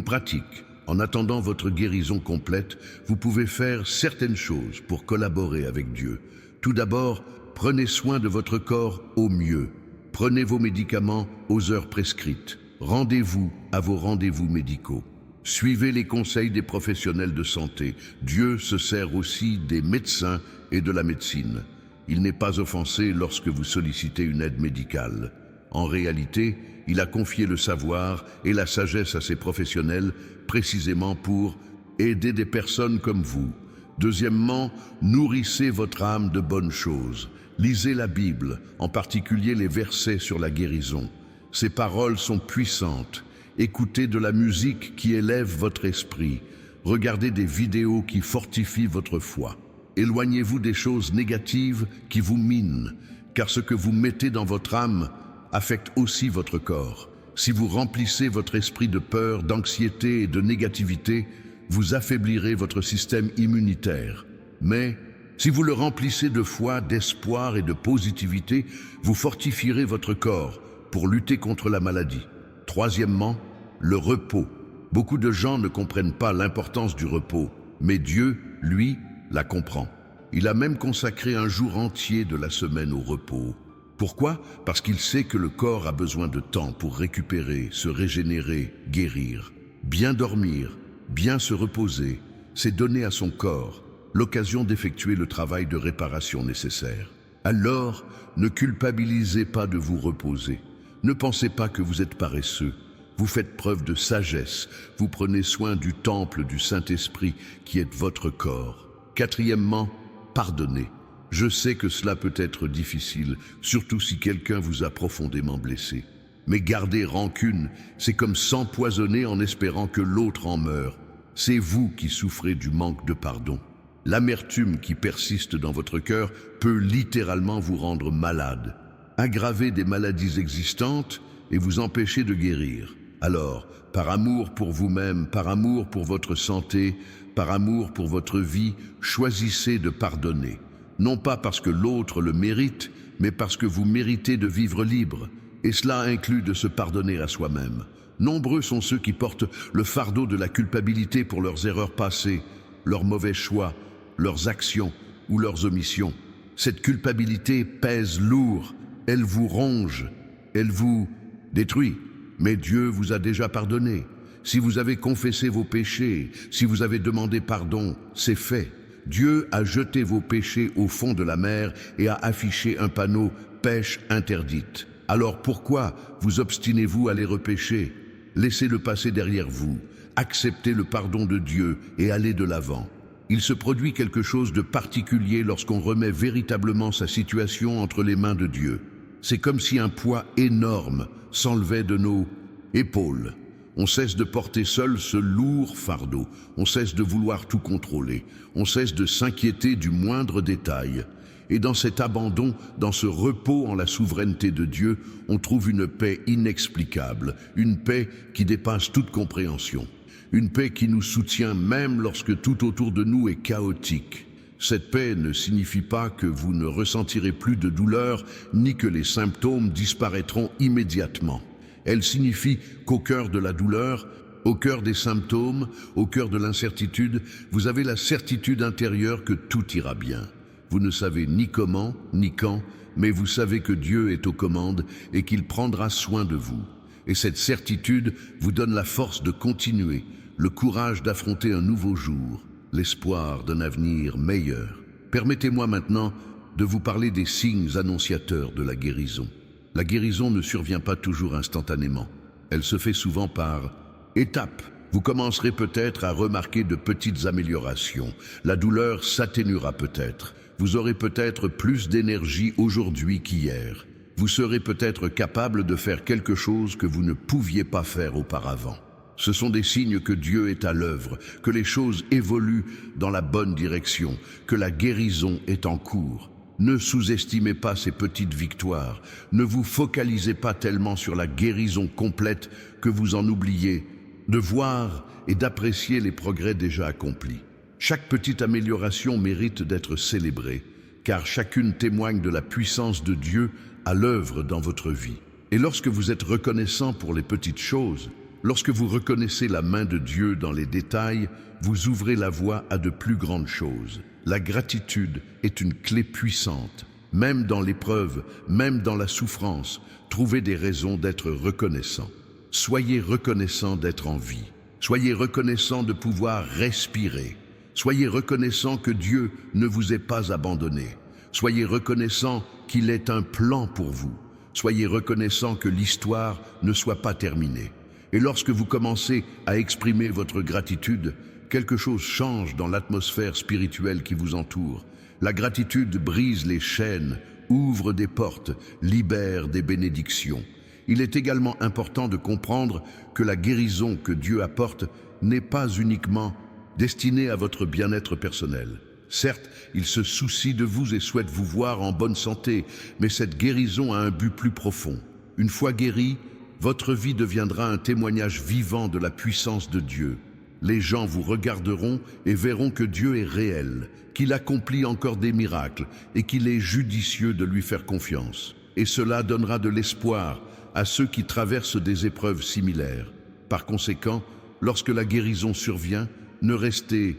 pratiques. En attendant votre guérison complète, vous pouvez faire certaines choses pour collaborer avec Dieu. Tout d'abord, prenez soin de votre corps au mieux. Prenez vos médicaments aux heures prescrites. Rendez-vous à vos rendez-vous médicaux. Suivez les conseils des professionnels de santé. Dieu se sert aussi des médecins et de la médecine. Il n'est pas offensé lorsque vous sollicitez une aide médicale. En réalité, il a confié le savoir et la sagesse à ses professionnels précisément pour aider des personnes comme vous. Deuxièmement, nourrissez votre âme de bonnes choses. Lisez la Bible, en particulier les versets sur la guérison. Ces paroles sont puissantes. Écoutez de la musique qui élève votre esprit. Regardez des vidéos qui fortifient votre foi. Éloignez-vous des choses négatives qui vous minent, car ce que vous mettez dans votre âme affecte aussi votre corps. Si vous remplissez votre esprit de peur, d'anxiété et de négativité, vous affaiblirez votre système immunitaire. Mais si vous le remplissez de foi, d'espoir et de positivité, vous fortifierez votre corps pour lutter contre la maladie. Troisièmement, le repos. Beaucoup de gens ne comprennent pas l'importance du repos, mais Dieu, lui, la comprend. Il a même consacré un jour entier de la semaine au repos. Pourquoi? Parce qu'il sait que le corps a besoin de temps pour récupérer, se régénérer, guérir. Bien dormir, bien se reposer, c'est donner à son corps l'occasion d'effectuer le travail de réparation nécessaire. Alors, ne culpabilisez pas de vous reposer. Ne pensez pas que vous êtes paresseux. Vous faites preuve de sagesse. Vous prenez soin du temple du Saint-Esprit qui est votre corps. Quatrièmement, pardonnez. Je sais que cela peut être difficile, surtout si quelqu'un vous a profondément blessé. Mais garder rancune, c'est comme s'empoisonner en espérant que l'autre en meure. C'est vous qui souffrez du manque de pardon. L'amertume qui persiste dans votre cœur peut littéralement vous rendre malade, aggraver des maladies existantes et vous empêcher de guérir. Alors, par amour pour vous-même, par amour pour votre santé, par amour pour votre vie, choisissez de pardonner. Non pas parce que l'autre le mérite, mais parce que vous méritez de vivre libre. Et cela inclut de se pardonner à soi-même. Nombreux sont ceux qui portent le fardeau de la culpabilité pour leurs erreurs passées, leurs mauvais choix, leurs actions ou leurs omissions. Cette culpabilité pèse lourd, elle vous ronge, elle vous détruit. Mais Dieu vous a déjà pardonné. Si vous avez confessé vos péchés, si vous avez demandé pardon, c'est fait. Dieu a jeté vos péchés au fond de la mer et a affiché un panneau « Pêche interdite ». Alors pourquoi vous obstinez-vous à les repêcher? Laissez le passé derrière vous, acceptez le pardon de Dieu et allez de l'avant. Il se produit quelque chose de particulier lorsqu'on remet véritablement sa situation entre les mains de Dieu. C'est comme si un poids énorme s'enlevait de nos épaules. On cesse de porter seul ce lourd fardeau, on cesse de vouloir tout contrôler, on cesse de s'inquiéter du moindre détail. Et dans cet abandon, dans ce repos en la souveraineté de Dieu, on trouve une paix inexplicable, une paix qui dépasse toute compréhension. Une paix qui nous soutient même lorsque tout autour de nous est chaotique. Cette paix ne signifie pas que vous ne ressentirez plus de douleur, ni que les symptômes disparaîtront immédiatement. Elle signifie qu'au cœur de la douleur, au cœur des symptômes, au cœur de l'incertitude, vous avez la certitude intérieure que tout ira bien. Vous ne savez ni comment, ni quand, mais vous savez que Dieu est aux commandes et qu'il prendra soin de vous. Et cette certitude vous donne la force de continuer, le courage d'affronter un nouveau jour, l'espoir d'un avenir meilleur. Permettez-moi maintenant de vous parler des signes annonciateurs de la guérison. La guérison ne survient pas toujours instantanément. Elle se fait souvent par étapes. Vous commencerez peut-être à remarquer de petites améliorations. La douleur s'atténuera peut-être. Vous aurez peut-être plus d'énergie aujourd'hui qu'hier. Vous serez peut-être capable de faire quelque chose que vous ne pouviez pas faire auparavant. Ce sont des signes que Dieu est à l'œuvre, que les choses évoluent dans la bonne direction, que la guérison est en cours. Ne sous-estimez pas ces petites victoires. Ne vous focalisez pas tellement sur la guérison complète que vous en oubliez de voir et d'apprécier les progrès déjà accomplis. Chaque petite amélioration mérite d'être célébrée, car chacune témoigne de la puissance de Dieu à l'œuvre dans votre vie. Et lorsque vous êtes reconnaissant pour les petites choses, lorsque vous reconnaissez la main de Dieu dans les détails, vous ouvrez la voie à de plus grandes choses. La gratitude est une clé puissante. Même dans l'épreuve, même dans la souffrance, trouvez des raisons d'être reconnaissant. Soyez reconnaissant d'être en vie. Soyez reconnaissant de pouvoir respirer. Soyez reconnaissant que Dieu ne vous ait pas abandonné. Soyez reconnaissant qu'il ait un plan pour vous. Soyez reconnaissant que l'histoire ne soit pas terminée. Et lorsque vous commencez à exprimer votre gratitude, quelque chose change dans l'atmosphère spirituelle qui vous entoure. La gratitude brise les chaînes, ouvre des portes, libère des bénédictions. Il est également important de comprendre que la guérison que Dieu apporte n'est pas uniquement destinée à votre bien-être personnel. Certes, il se soucie de vous et souhaite vous voir en bonne santé, mais cette guérison a un but plus profond. Une fois guéri, votre vie deviendra un témoignage vivant de la puissance de Dieu. Les gens vous regarderont et verront que Dieu est réel, qu'il accomplit encore des miracles et qu'il est judicieux de lui faire confiance. Et cela donnera de l'espoir à ceux qui traversent des épreuves similaires. Par conséquent, lorsque la guérison survient, ne restez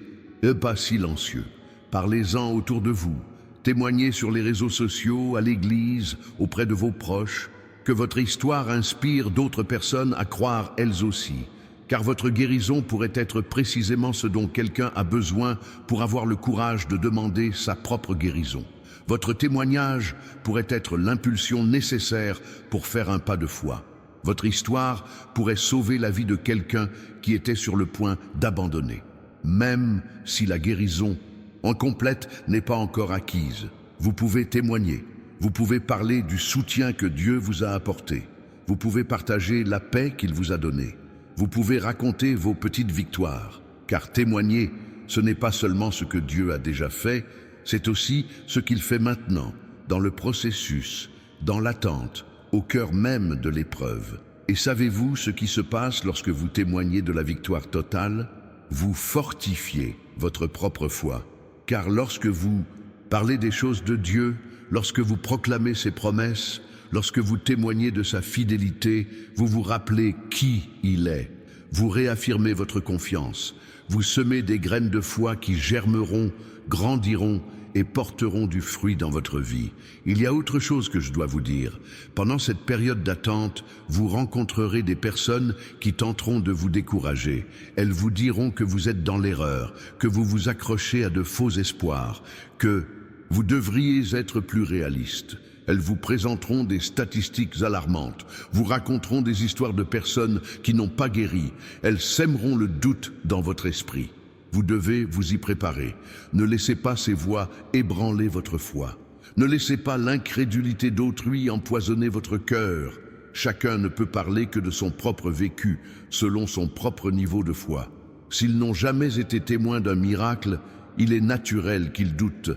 pas silencieux. Parlez-en autour de vous, témoignez sur les réseaux sociaux, à l'église, auprès de vos proches, que votre histoire inspire d'autres personnes à croire elles aussi, car votre guérison pourrait être précisément ce dont quelqu'un a besoin pour avoir le courage de demander sa propre guérison. Votre témoignage pourrait être l'impulsion nécessaire pour faire un pas de foi. Votre histoire pourrait sauver la vie de quelqu'un qui était sur le point d'abandonner. Même si la guérison incomplète n'est pas encore acquise, vous pouvez témoigner. Vous pouvez parler du soutien que Dieu vous a apporté. Vous pouvez partager la paix qu'il vous a donnée. Vous pouvez raconter vos petites victoires, car témoigner, ce n'est pas seulement ce que Dieu a déjà fait, c'est aussi ce qu'il fait maintenant, dans le processus, dans l'attente, au cœur même de l'épreuve. Et savez-vous ce qui se passe lorsque vous témoignez de la victoire totale? Vous fortifiez votre propre foi, car lorsque vous parlez des choses de Dieu, lorsque vous proclamez ses promesses, lorsque vous témoignez de sa fidélité, vous vous rappelez qui il est. Vous réaffirmez votre confiance. Vous semez des graines de foi qui germeront, grandiront et porteront du fruit dans votre vie. Il y a autre chose que je dois vous dire. Pendant cette période d'attente, vous rencontrerez des personnes qui tenteront de vous décourager. Elles vous diront que vous êtes dans l'erreur, que vous vous accrochez à de faux espoirs, que vous devriez être plus réaliste. Elles vous présenteront des statistiques alarmantes, vous raconteront des histoires de personnes qui n'ont pas guéri. Elles sèmeront le doute dans votre esprit. Vous devez vous y préparer. Ne laissez pas ces voix ébranler votre foi. Ne laissez pas l'incrédulité d'autrui empoisonner votre cœur. Chacun ne peut parler que de son propre vécu, selon son propre niveau de foi. S'ils n'ont jamais été témoins d'un miracle, il est naturel qu'ils doutent.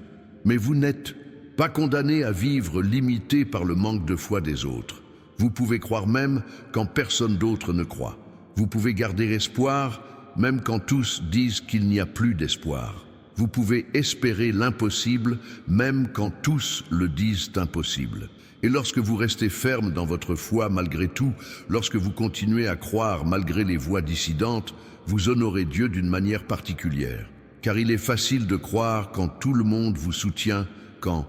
Mais vous n'êtes pas condamné à vivre limité par le manque de foi des autres. Vous pouvez croire même quand personne d'autre ne croit. Vous pouvez garder espoir même quand tous disent qu'il n'y a plus d'espoir. Vous pouvez espérer l'impossible même quand tous le disent impossible. Et lorsque vous restez ferme dans votre foi malgré tout, lorsque vous continuez à croire malgré les voix dissidentes, vous honorez Dieu d'une manière particulière. Car il est facile de croire quand tout le monde vous soutient, quand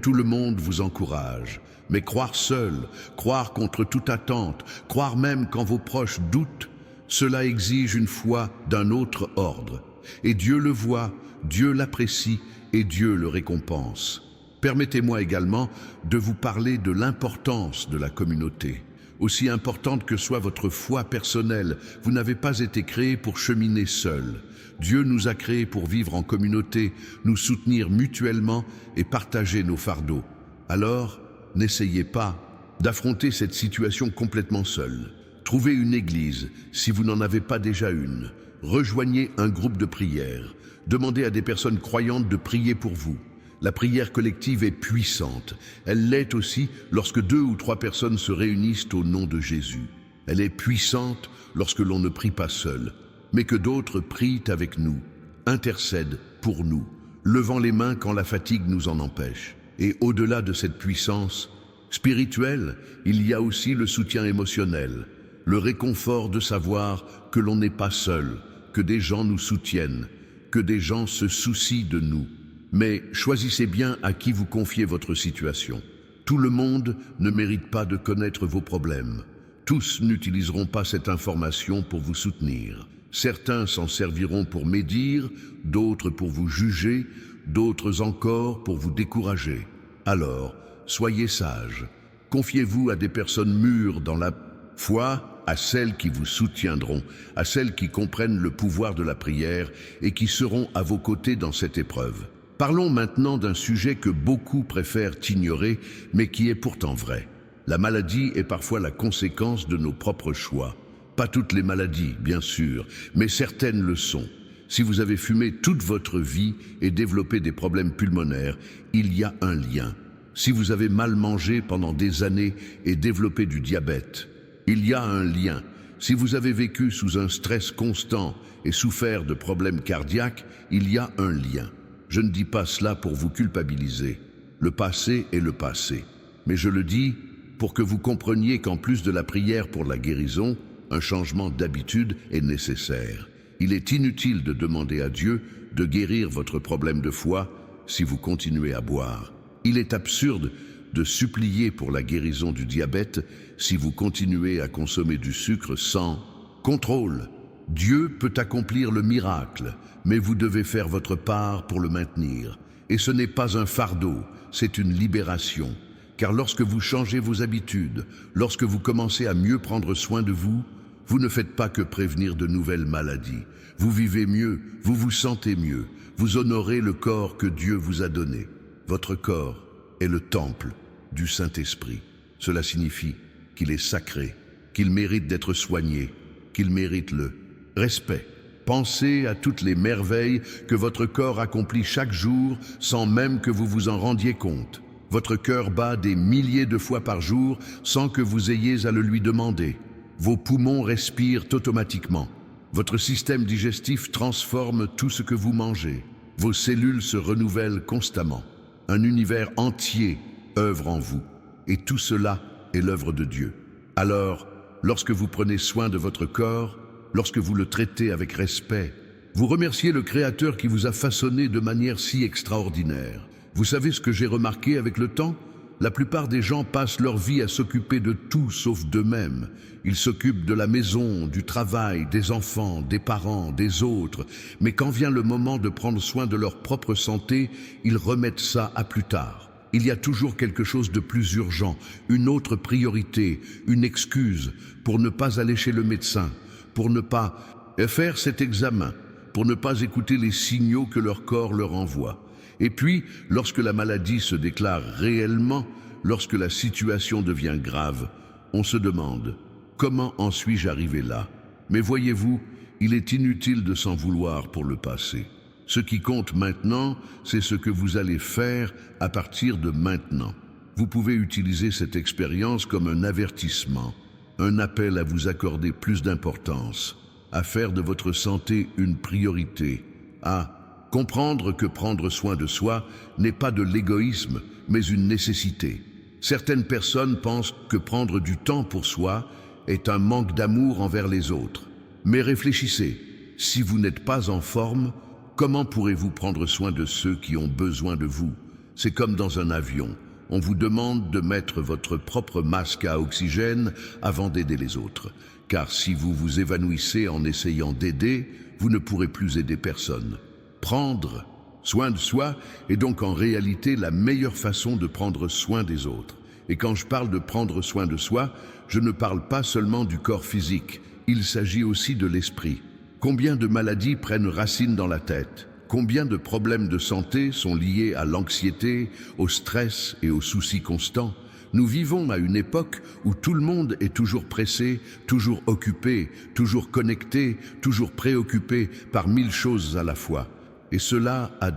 tout le monde vous encourage. Mais croire seul, croire contre toute attente, croire même quand vos proches doutent, cela exige une foi d'un autre ordre. Et Dieu le voit, Dieu l'apprécie et Dieu le récompense. Permettez-moi également de vous parler de l'importance de la communauté. Aussi importante que soit votre foi personnelle, vous n'avez pas été créé pour cheminer seul. Dieu nous a créés pour vivre en communauté, nous soutenir mutuellement et partager nos fardeaux. Alors, n'essayez pas d'affronter cette situation complètement seul. Trouvez une église, si vous n'en avez pas déjà une. Rejoignez un groupe de prière. Demandez à des personnes croyantes de prier pour vous. La prière collective est puissante. Elle l'est aussi lorsque 2 ou 3 personnes se réunissent au nom de Jésus. Elle est puissante lorsque l'on ne prie pas seul, mais que d'autres prient avec nous, intercèdent pour nous, levant les mains quand la fatigue nous en empêche. Et au-delà de cette puissance spirituelle, il y a aussi le soutien émotionnel, le réconfort de savoir que l'on n'est pas seul, que des gens nous soutiennent, que des gens se soucient de nous. Mais choisissez bien à qui vous confiez votre situation. Tout le monde ne mérite pas de connaître vos problèmes. Tous n'utiliseront pas cette information pour vous soutenir. Certains s'en serviront pour médire, d'autres pour vous juger, d'autres encore pour vous décourager. Alors, soyez sages. Confiez-vous à des personnes mûres dans la foi, à celles qui vous soutiendront, à celles qui comprennent le pouvoir de la prière et qui seront à vos côtés dans cette épreuve. Parlons maintenant d'un sujet que beaucoup préfèrent ignorer, mais qui est pourtant vrai. La maladie est parfois la conséquence de nos propres choix. Pas toutes les maladies, bien sûr, mais certaines le sont. Si vous avez fumé toute votre vie et développé des problèmes pulmonaires, il y a un lien. Si vous avez mal mangé pendant des années et développé du diabète, il y a un lien. Si vous avez vécu sous un stress constant et souffert de problèmes cardiaques, il y a un lien. Je ne dis pas cela pour vous culpabiliser. Le passé est le passé. Mais je le dis pour que vous compreniez qu'en plus de la prière pour la guérison, un changement d'habitude est nécessaire. Il est inutile de demander à Dieu de guérir votre problème de foie si vous continuez à boire. Il est absurde de supplier pour la guérison du diabète si vous continuez à consommer du sucre sans contrôle. Dieu peut accomplir le miracle, mais vous devez faire votre part pour le maintenir. Et ce n'est pas un fardeau, c'est une libération. Car lorsque vous changez vos habitudes, lorsque vous commencez à mieux prendre soin de vous, vous ne faites pas que prévenir de nouvelles maladies. Vous vivez mieux, vous vous sentez mieux, vous honorez le corps que Dieu vous a donné. Votre corps est le temple du Saint-Esprit. Cela signifie qu'il est sacré, qu'il mérite d'être soigné, qu'il mérite le respect. Pensez à toutes les merveilles que votre corps accomplit chaque jour sans même que vous vous en rendiez compte. Votre cœur bat des milliers de fois par jour sans que vous ayez à le lui demander. Vos poumons respirent automatiquement. Votre système digestif transforme tout ce que vous mangez. Vos cellules se renouvellent constamment. Un univers entier œuvre en vous. Et tout cela est l'œuvre de Dieu. Alors, lorsque vous prenez soin de votre corps, lorsque vous le traitez avec respect, vous remerciez le Créateur qui vous a façonné de manière si extraordinaire. Vous savez ce que j'ai remarqué avec le temps ? La plupart des gens passent leur vie à s'occuper de tout sauf d'eux-mêmes. Ils s'occupent de la maison, du travail, des enfants, des parents, des autres. Mais quand vient le moment de prendre soin de leur propre santé, ils remettent ça à plus tard. Il y a toujours quelque chose de plus urgent, une autre priorité, une excuse pour ne pas aller chez le médecin, pour ne pas faire cet examen, pour ne pas écouter les signaux que leur corps leur envoie. Et puis, lorsque la maladie se déclare réellement, lorsque la situation devient grave, on se demande « Comment en suis-je arrivé là ?» Mais voyez-vous, il est inutile de s'en vouloir pour le passé. Ce qui compte maintenant, c'est ce que vous allez faire à partir de maintenant. Vous pouvez utiliser cette expérience comme un avertissement, un appel à vous accorder plus d'importance, à faire de votre santé une priorité, à comprendre que prendre soin de soi n'est pas de l'égoïsme, mais une nécessité. Certaines personnes pensent que prendre du temps pour soi est un manque d'amour envers les autres. Mais réfléchissez, si vous n'êtes pas en forme, comment pourrez-vous prendre soin de ceux qui ont besoin de vous? C'est comme dans un avion. On vous demande de mettre votre propre masque à oxygène avant d'aider les autres. Car si vous vous évanouissez en essayant d'aider, vous ne pourrez plus aider personne. Prendre soin de soi est donc en réalité la meilleure façon de prendre soin des autres. Et quand je parle de prendre soin de soi, je ne parle pas seulement du corps physique, il s'agit aussi de l'esprit. Combien de maladies prennent racine dans la tête? Combien de problèmes de santé sont liés à l'anxiété, au stress et aux soucis constants? Nous vivons à une époque où tout le monde est toujours pressé, toujours occupé, toujours connecté, toujours préoccupé par 1000 choses à la fois. Et cela a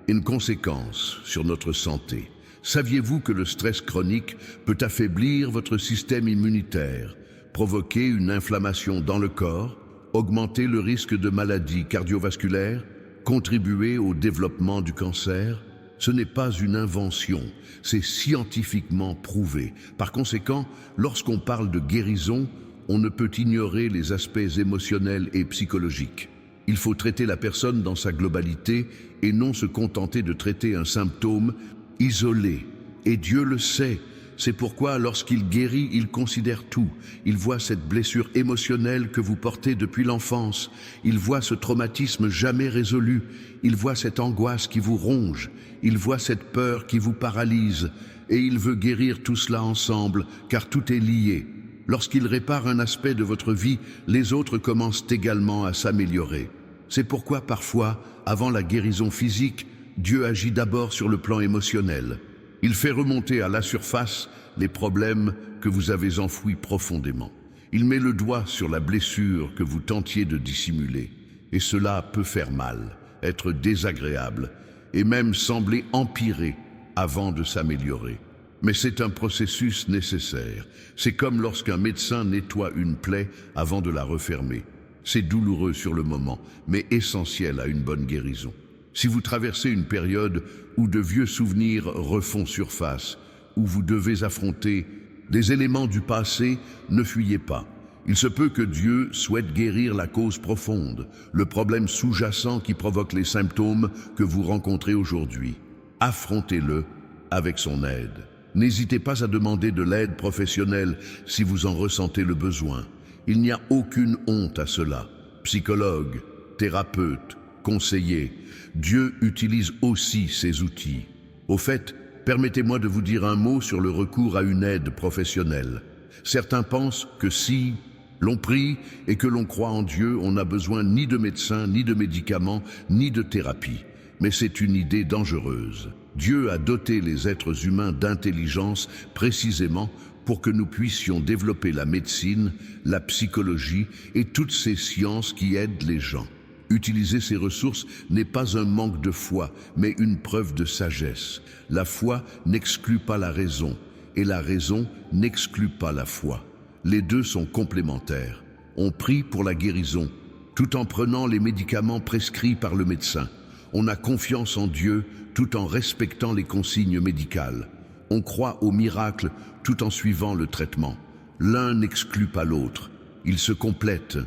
une conséquence sur notre santé. Saviez-vous que le stress chronique peut affaiblir votre système immunitaire, provoquer une inflammation dans le corps, augmenter le risque de maladies cardiovasculaires, contribuer au développement du cancer? Ce n'est pas une invention, c'est scientifiquement prouvé. Par conséquent, lorsqu'on parle de guérison, on ne peut ignorer les aspects émotionnels et psychologiques. Il faut traiter la personne dans sa globalité et non se contenter de traiter un symptôme isolé. Et Dieu le sait, C'est pourquoi lorsqu'il guérit, il considère tout. Il voit cette blessure émotionnelle que vous portez depuis l'enfance. Il voit ce traumatisme jamais résolu. Il voit cette angoisse qui vous ronge. Il voit cette peur qui vous paralyse. Et il veut guérir tout cela ensemble, car tout est lié. Lorsqu'il répare un aspect de votre vie, les autres commencent également à s'améliorer. C'est pourquoi parfois, avant la guérison physique, Dieu agit d'abord sur le plan émotionnel. Il fait remonter à la surface les problèmes que vous avez enfouis profondément. Il met le doigt sur la blessure que vous tentiez de dissimuler. Et cela peut faire mal, être désagréable, et même sembler empirer avant de s'améliorer. Mais c'est un processus nécessaire. C'est comme lorsqu'un médecin nettoie une plaie avant de la refermer. C'est douloureux sur le moment, mais essentiel à une bonne guérison. Si vous traversez une période où de vieux souvenirs refont surface, où vous devez affronter des éléments du passé, ne fuyez pas. Il se peut que Dieu souhaite guérir la cause profonde, le problème sous-jacent qui provoque les symptômes que vous rencontrez aujourd'hui. Affrontez-le avec son aide. N'hésitez pas à demander de l'aide professionnelle si vous en ressentez le besoin. Il n'y a aucune honte à cela. Psychologue, thérapeute, conseiller, Dieu utilise aussi ces outils. Au fait, permettez-moi de vous dire un mot sur le recours à une aide professionnelle. Certains pensent que si l'on prie et que l'on croit en Dieu, on n'a besoin ni de médecins, ni de médicaments, ni de thérapie. Mais c'est une idée dangereuse. Dieu a doté les êtres humains d'intelligence précisément pour que nous puissions développer la médecine, la psychologie et toutes ces sciences qui aident les gens. Utiliser ces ressources n'est pas un manque de foi, mais une preuve de sagesse. La foi n'exclut pas la raison, et la raison n'exclut pas la foi. Les deux sont complémentaires. On prie pour la guérison, tout en prenant les médicaments prescrits par le médecin. On a confiance en Dieu tout en respectant les consignes médicales. On croit au miracle tout en suivant le traitement. L'un n'exclut pas l'autre, ils se complètent.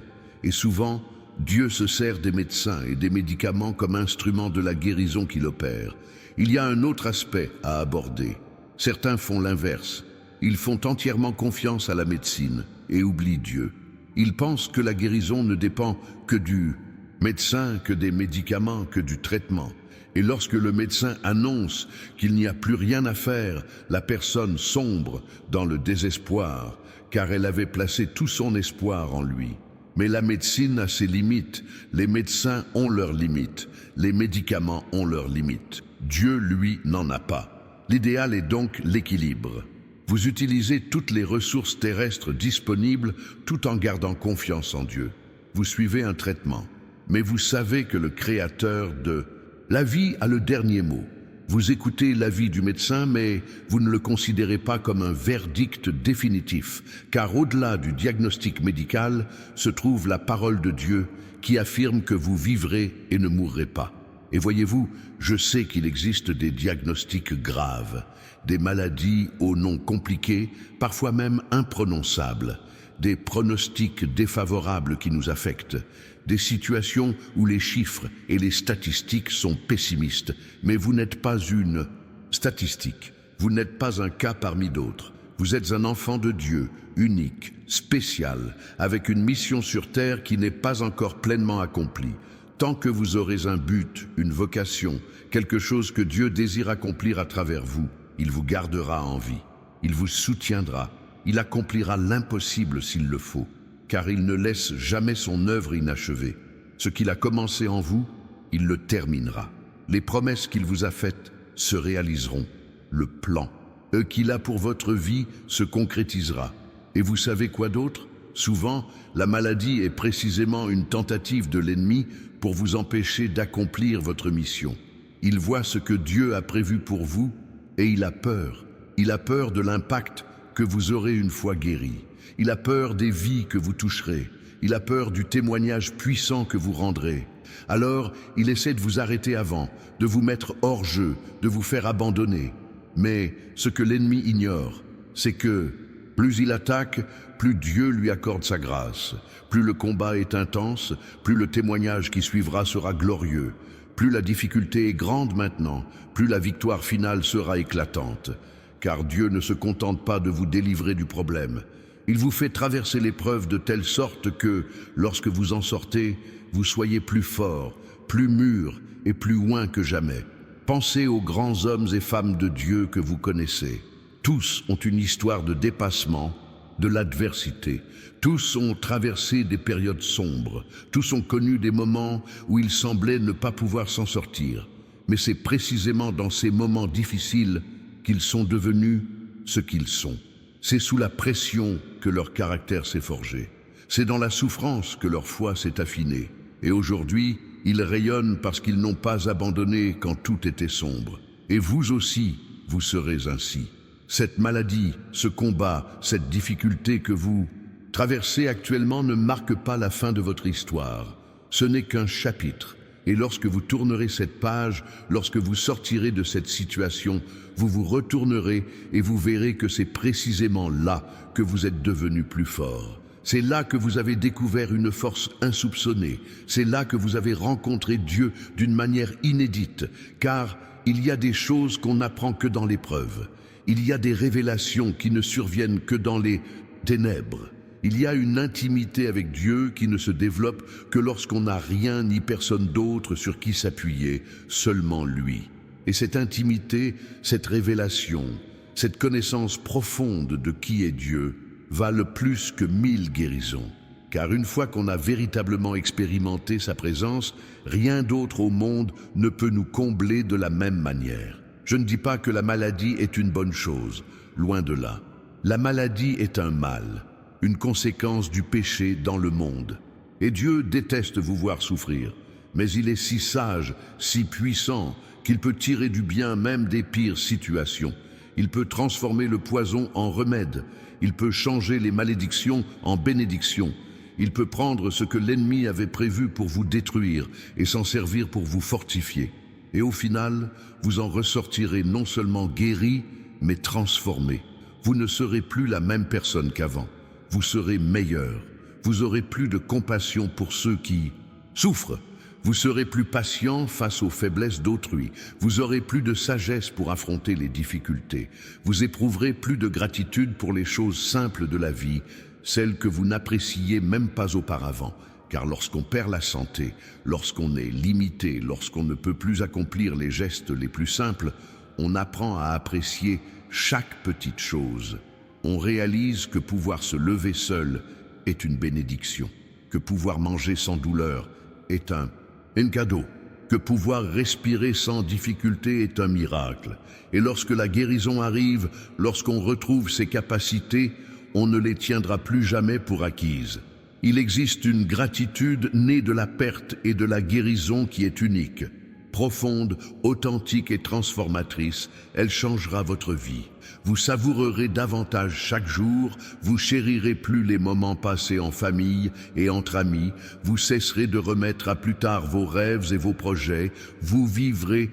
Et souvent, Dieu se sert des médecins et des médicaments comme instrument de la guérison qu'il opère. Il y a un autre aspect à aborder. Certains font l'inverse. Ils font entièrement confiance à la médecine et oublient Dieu. Ils pensent que la guérison ne dépend que du médecin, que des médicaments, que du traitement. Et lorsque le médecin annonce qu'il n'y a plus rien à faire, la personne sombre dans le désespoir, car elle avait placé tout son espoir en lui. Mais la médecine a ses limites, les médecins ont leurs limites, les médicaments ont leurs limites. Dieu, lui, n'en a pas. L'idéal est donc l'équilibre. Vous utilisez toutes les ressources terrestres disponibles tout en gardant confiance en Dieu. Vous suivez un traitement, mais vous savez que le Créateur de la vie a le dernier mot. Vous écoutez l'avis du médecin, mais vous ne le considérez pas comme un verdict définitif, car au-delà du diagnostic médical se trouve la parole de Dieu qui affirme que vous vivrez et ne mourrez pas. Et voyez-vous, je sais qu'il existe des diagnostics graves, des maladies aux noms compliqués, parfois même imprononçables, des pronostics défavorables qui nous affectent, des situations où les chiffres et les statistiques sont pessimistes. Mais vous n'êtes pas une statistique, vous n'êtes pas un cas parmi d'autres. Vous êtes un enfant de Dieu, unique, spécial, avec une mission sur terre qui n'est pas encore pleinement accomplie. Tant que vous aurez un but, une vocation, quelque chose que Dieu désire accomplir à travers vous, il vous gardera en vie, il vous soutiendra, il accomplira l'impossible s'il le faut, car il ne laisse jamais son œuvre inachevée. Ce qu'il a commencé en vous, il le terminera. Les promesses qu'il vous a faites se réaliseront. Le plan qu'il a pour votre vie se concrétisera. Et vous savez quoi d'autre? Souvent, la maladie est précisément une tentative de l'ennemi pour vous empêcher d'accomplir votre mission. Il voit ce que Dieu a prévu pour vous et il a peur. Il a peur de l'impact que vous aurez une fois guéri. Il a peur des vies que vous toucherez. Il a peur du témoignage puissant que vous rendrez. Alors, il essaie de vous arrêter avant, de vous mettre hors jeu, de vous faire abandonner. Mais ce que l'ennemi ignore, c'est que plus il attaque, plus Dieu lui accorde sa grâce. Plus le combat est intense, plus le témoignage qui suivra sera glorieux. Plus la difficulté est grande maintenant, plus la victoire finale sera éclatante. car Dieu ne se contente pas de vous délivrer du problème. Il vous fait traverser l'épreuve de telle sorte que, lorsque vous en sortez, vous soyez plus fort, plus mûr et plus loin que jamais. Pensez aux grands hommes et femmes de Dieu que vous connaissez. Tous ont une histoire de dépassement, de l'adversité. Tous ont traversé des périodes sombres. Tous ont connu des moments où ils semblaient ne pas pouvoir s'en sortir. Mais c'est précisément dans ces moments difficiles qu'ils sont devenus ce qu'ils sont. C'est sous la pression que leur caractère s'est forgé. C'est dans la souffrance que leur foi s'est affinée. Et aujourd'hui, ils rayonnent parce qu'ils n'ont pas abandonné quand tout était sombre. Et vous aussi, vous serez ainsi. Cette maladie, ce combat, cette difficulté que vous traversez actuellement ne marque pas la fin de votre histoire. Ce n'est qu'un chapitre. Et lorsque vous tournerez cette page, lorsque vous sortirez de cette situation, vous vous retournerez et vous verrez que c'est précisément là que vous êtes devenu plus fort. C'est là que vous avez découvert une force insoupçonnée. C'est là que vous avez rencontré Dieu d'une manière inédite, car il y a des choses qu'on n'apprend que dans l'épreuve. Il y a des révélations qui ne surviennent que dans les ténèbres. Il y a une intimité avec Dieu qui ne se développe que lorsqu'on n'a rien ni personne d'autre sur qui s'appuyer, seulement lui. Et cette intimité, cette révélation, cette connaissance profonde de qui est Dieu, valent plus que 1000 guérisons. Car une fois qu'on a véritablement expérimenté sa présence, rien d'autre au monde ne peut nous combler de la même manière. Je ne dis pas que la maladie est une bonne chose, loin de là. La maladie est un mal, une conséquence du péché dans le monde. Et Dieu déteste vous voir souffrir, mais il est si sage, si puissant, qu'il peut tirer du bien même des pires situations. Il peut transformer le poison en remède, il peut changer les malédictions en bénédictions. Il peut prendre ce que l'ennemi avait prévu pour vous détruire et s'en servir pour vous fortifier. Et au final, vous en ressortirez non seulement guéri, mais transformé. Vous ne serez plus la même personne qu'avant. Vous serez meilleur. Vous aurez plus de compassion pour ceux qui souffrent. Vous serez plus patient face aux faiblesses d'autrui. Vous aurez plus de sagesse pour affronter les difficultés. Vous éprouverez plus de gratitude pour les choses simples de la vie, celles que vous n'appréciez même pas auparavant. Car lorsqu'on perd la santé, lorsqu'on est limité, lorsqu'on ne peut plus accomplir les gestes les plus simples, on apprend à apprécier chaque petite chose. On réalise que pouvoir se lever seul est une bénédiction, que pouvoir manger sans douleur est un cadeau, que pouvoir respirer sans difficulté est un miracle. Et lorsque la guérison arrive, lorsqu'on retrouve ses capacités, on ne les tiendra plus jamais pour acquises. Il existe une gratitude née de la perte et de la guérison qui est unique, profonde, authentique et transformatrice. Elle changera votre vie. Vous savourerez davantage chaque jour, vous chérirez plus les moments passés en famille et entre amis, vous cesserez de remettre à plus tard vos rêves et vos projets, vous vivrez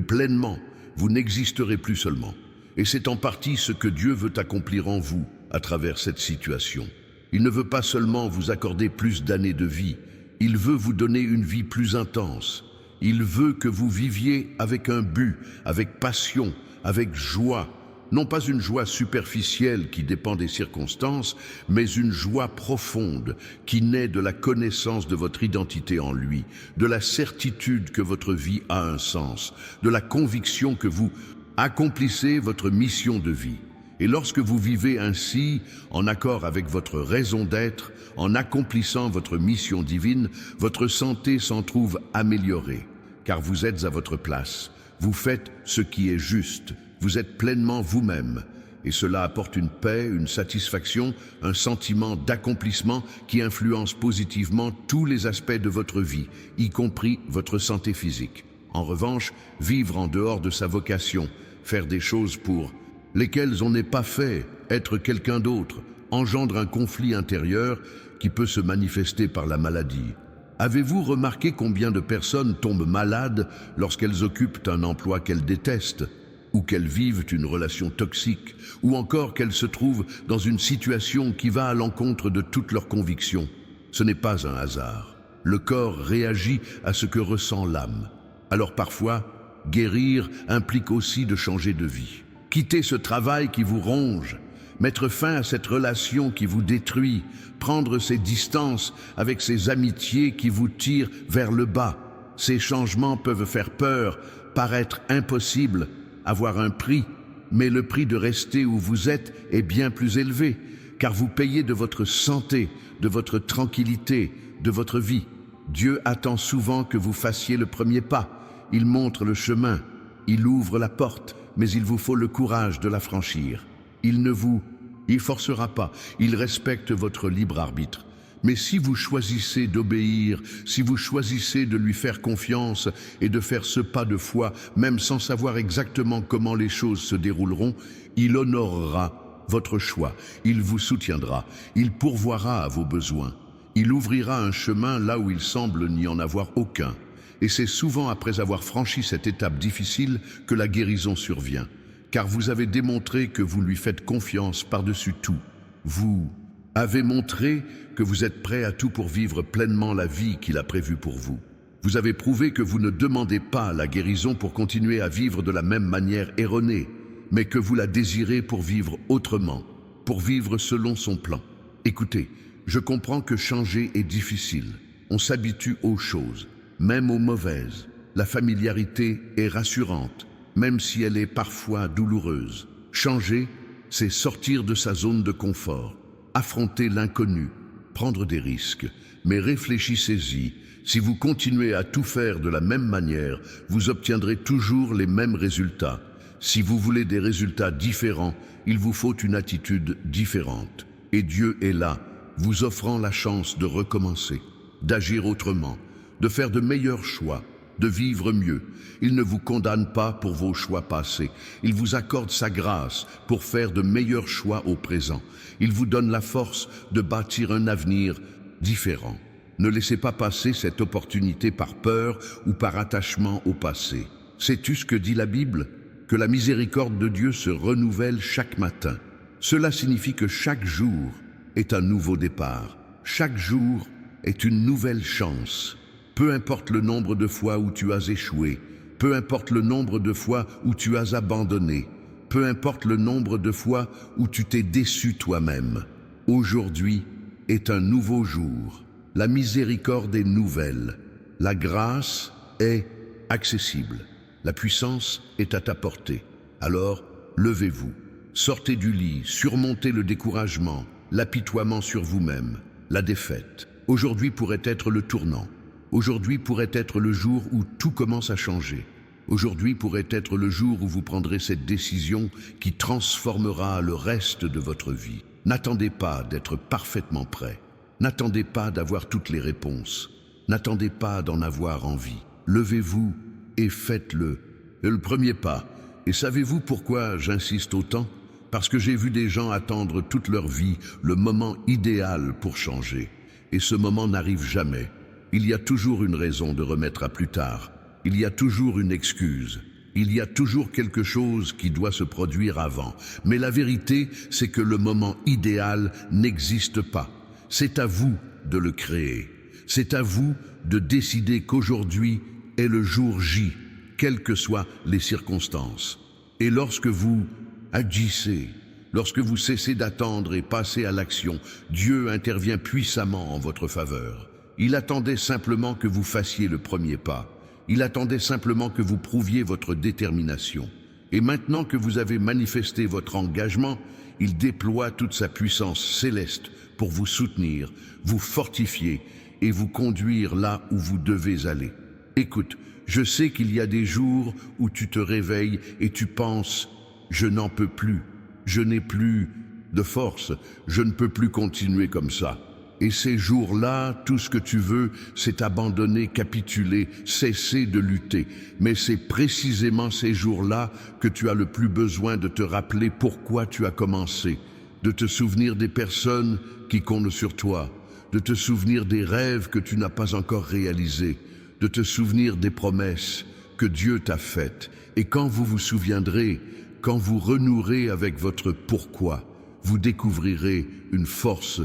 pleinement, vous n'existerez plus seulement. Et c'est en partie ce que Dieu veut accomplir en vous à travers cette situation. Il ne veut pas seulement vous accorder plus d'années de vie, il veut vous donner une vie plus intense. Il veut que vous viviez avec un but, avec passion, avec joie. Non pas une joie superficielle qui dépend des circonstances, mais une joie profonde qui naît de la connaissance de votre identité en lui, de la certitude que votre vie a un sens, de la conviction que vous accomplissez votre mission de vie. Et lorsque vous vivez ainsi, en accord avec votre raison d'être, en accomplissant votre mission divine, votre santé s'en trouve améliorée, car vous êtes à votre place. Vous faites ce qui est juste, vous êtes pleinement vous-même, et cela apporte une paix, une satisfaction, un sentiment d'accomplissement qui influence positivement tous les aspects de votre vie, y compris votre santé physique. En revanche, vivre en dehors de sa vocation, faire des choses pour lesquels on n'est pas fait, être quelqu'un d'autre, engendre un conflit intérieur qui peut se manifester par la maladie. Avez-vous remarqué combien de personnes tombent malades lorsqu'elles occupent un emploi qu'elles détestent, ou qu'elles vivent une relation toxique, ou encore qu'elles se trouvent dans une situation qui va à l'encontre de toutes leurs convictions? Ce n'est pas un hasard. Le corps réagit à ce que ressent l'âme. Alors parfois, guérir implique aussi de changer de vie. quitter ce travail qui vous ronge, mettre fin à cette relation qui vous détruit, prendre ces distances avec ces amitiés qui vous tirent vers le bas. Ces changements peuvent faire peur, paraître impossibles, avoir un prix, mais le prix de rester où vous êtes est bien plus élevé, car vous payez de votre santé, de votre tranquillité, de votre vie. Dieu attend souvent que vous fassiez le premier pas. Il montre le chemin, il ouvre la porte, mais il vous faut le courage de la franchir. Il ne vous y forcera pas, il respecte votre libre arbitre. Mais si vous choisissez d'obéir, si vous choisissez de lui faire confiance et de faire ce pas de foi, même sans savoir exactement comment les choses se dérouleront, il honorera votre choix, il vous soutiendra, il pourvoira à vos besoins. Il ouvrira un chemin là où il semble n'y en avoir aucun. Et c'est souvent après avoir franchi cette étape difficile que la guérison survient. Car vous avez démontré que vous lui faites confiance par-dessus tout. Vous avez montré que vous êtes prêt à tout pour vivre pleinement la vie qu'il a prévue pour vous. Vous avez prouvé que vous ne demandez pas la guérison pour continuer à vivre de la même manière erronée, mais que vous la désirez pour vivre autrement, pour vivre selon son plan. Écoutez, je comprends que changer est difficile. On s'habitue aux choses, même aux mauvaises. La familiarité est rassurante, même si elle est parfois douloureuse. Changer, c'est sortir de sa zone de confort, affronter l'inconnu, prendre des risques. Mais réfléchissez-y, si vous continuez à tout faire de la même manière, vous obtiendrez toujours les mêmes résultats. Si vous voulez des résultats différents, il vous faut une attitude différente. Et Dieu est là, vous offrant la chance de recommencer, d'agir autrement, de faire de meilleurs choix, de vivre mieux. Il ne vous condamne pas pour vos choix passés. Il vous accorde sa grâce pour faire de meilleurs choix au présent. Il vous donne la force de bâtir un avenir différent. Ne laissez pas passer cette opportunité par peur ou par attachement au passé. Sais-tu ce que dit la Bible? Que la miséricorde de Dieu se renouvelle chaque matin. Cela signifie que chaque jour est un nouveau départ. Chaque jour est une nouvelle chance. Peu importe le nombre de fois où tu as échoué, peu importe le nombre de fois où tu as abandonné, peu importe le nombre de fois où tu t'es déçu toi-même. Aujourd'hui est un nouveau jour. La miséricorde est nouvelle. La grâce est accessible. La puissance est à ta portée. Alors, levez-vous. Sortez du lit, surmontez le découragement, l'apitoiement sur vous-même, la défaite. Aujourd'hui pourrait être le tournant. Aujourd'hui pourrait être le jour où tout commence à changer. Aujourd'hui pourrait être le jour où vous prendrez cette décision qui transformera le reste de votre vie. N'attendez pas d'être parfaitement prêt. N'attendez pas d'avoir toutes les réponses. N'attendez pas d'en avoir envie. Levez-vous et faites-le. Le premier pas. Et savez-vous pourquoi j'insiste autant? Parce que j'ai vu des gens attendre toute leur vie le moment idéal pour changer. Et ce moment n'arrive jamais. Il y a toujours une raison de remettre à plus tard. Il y a toujours une excuse. Il y a toujours quelque chose qui doit se produire avant. Mais la vérité, c'est que le moment idéal n'existe pas. C'est à vous de le créer. C'est à vous de décider qu'aujourd'hui est le jour J, quelles que soient les circonstances. Et lorsque vous agissez, lorsque vous cessez d'attendre et passez à l'action, Dieu intervient puissamment en votre faveur. Il attendait simplement que vous fassiez le premier pas. Il attendait simplement que vous prouviez votre détermination. Et maintenant que vous avez manifesté votre engagement, il déploie toute sa puissance céleste pour vous soutenir, vous fortifier et vous conduire là où vous devez aller. Écoute, je sais qu'il y a des jours où tu te réveilles et tu penses « je n'en peux plus, je n'ai plus de force, je ne peux plus continuer comme ça ». Et ces jours-là, tout ce que tu veux, c'est abandonner, capituler, cesser de lutter. Mais c'est précisément ces jours-là que tu as le plus besoin de te rappeler pourquoi tu as commencé, de te souvenir des personnes qui comptent sur toi, de te souvenir des rêves que tu n'as pas encore réalisés, de te souvenir des promesses que Dieu t'a faites. Et quand vous vous souviendrez, quand vous renouerez avec votre pourquoi, vous découvrirez une force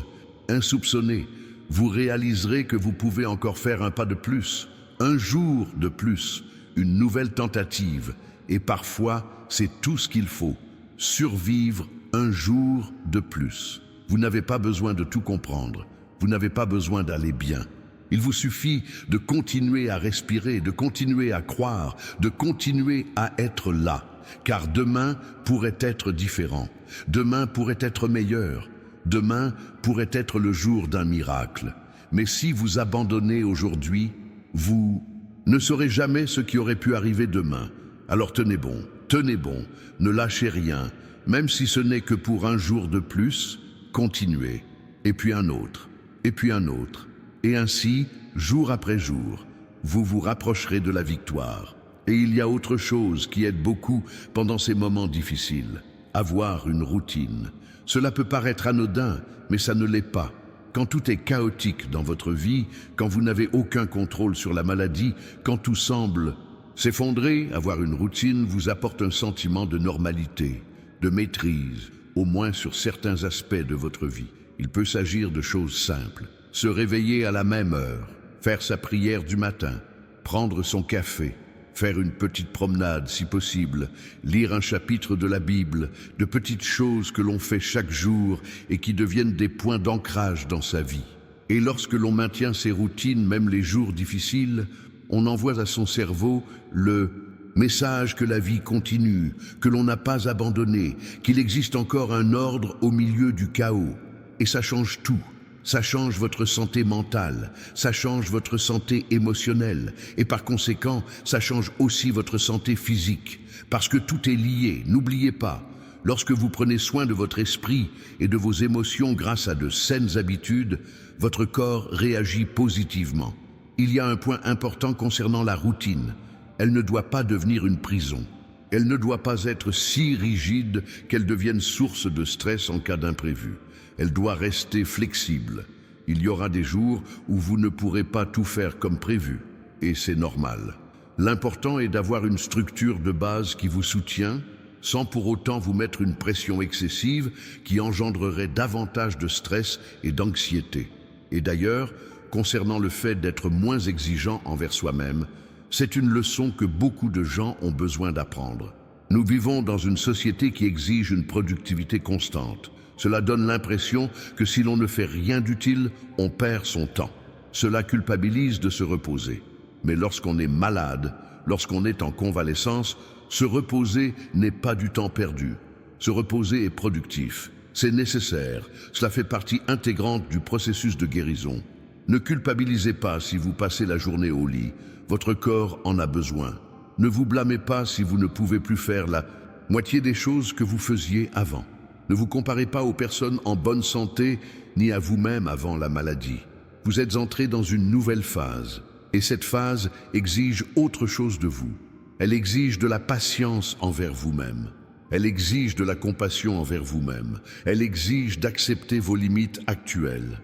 insoupçonnée. Vous réaliserez que vous pouvez encore faire un pas de plus, un jour de plus, une nouvelle tentative. Et parfois, c'est tout ce qu'il faut. survivre un jour de plus. Vous n'avez pas besoin de tout comprendre, vous n'avez pas besoin d'aller bien. Il vous suffit de continuer à respirer, de continuer à croire, de continuer à être là. Car demain pourrait être différent, demain pourrait être meilleur, demain pourrait être le jour d'un miracle. Mais si vous abandonnez aujourd'hui, vous ne saurez jamais ce qui aurait pu arriver demain. Alors tenez bon, ne lâchez rien, même si ce n'est que pour un jour de plus, continuez. Et puis un autre, et puis un autre. Et ainsi, jour après jour, vous vous rapprocherez de la victoire. Et il y a autre chose qui aide beaucoup pendant ces moments difficiles, avoir une routine. Cela peut paraître anodin, mais ça ne l'est pas. Quand tout est chaotique dans votre vie, quand vous n'avez aucun contrôle sur la maladie, quand tout semble s'effondrer, avoir une routine vous apporte un sentiment de normalité, de maîtrise, au moins sur certains aspects de votre vie. Il peut s'agir de choses simples. Se réveiller à la même heure, faire sa prière du matin, prendre son café, faire une petite promenade si possible, lire un chapitre de la Bible, de petites choses que l'on fait chaque jour et qui deviennent des points d'ancrage dans sa vie. Et lorsque l'on maintient ces routines, même les jours difficiles, on envoie à son cerveau le message que la vie continue, que l'on n'a pas abandonné, qu'il existe encore un ordre au milieu du chaos. Et ça change tout. Ça change votre santé mentale, ça change votre santé émotionnelle et par conséquent, ça change aussi votre santé physique. Parce que tout est lié, n'oubliez pas. Lorsque vous prenez soin de votre esprit et de vos émotions grâce à de saines habitudes, votre corps réagit positivement. Il y a un point important concernant la routine. Elle ne doit pas devenir une prison. Elle ne doit pas être si rigide qu'elle devienne source de stress en cas d'imprévu. Elle doit rester flexible. Il y aura des jours où vous ne pourrez pas tout faire comme prévu, et c'est normal. L'important est d'avoir une structure de base qui vous soutient, sans pour autant vous mettre une pression excessive qui engendrerait davantage de stress et d'anxiété. Et d'ailleurs, concernant le fait d'être moins exigeant envers soi-même, c'est une leçon que beaucoup de gens ont besoin d'apprendre. Nous vivons dans une société qui exige une productivité constante. Cela donne l'impression que si l'on ne fait rien d'utile, on perd son temps. Cela culpabilise de se reposer. Mais lorsqu'on est malade, lorsqu'on est en convalescence, se reposer n'est pas du temps perdu. Se reposer est productif. C'est nécessaire. Cela fait partie intégrante du processus de guérison. Ne culpabilisez pas si vous passez la journée au lit. Votre corps en a besoin. Ne vous blâmez pas si vous ne pouvez plus faire la moitié des choses que vous faisiez avant. Ne vous comparez pas aux personnes en bonne santé ni à vous-même avant la maladie. Vous êtes entré dans une nouvelle phase et cette phase exige autre chose de vous. Elle exige de la patience envers vous-même. Elle exige de la compassion envers vous-même. Elle exige d'accepter vos limites actuelles.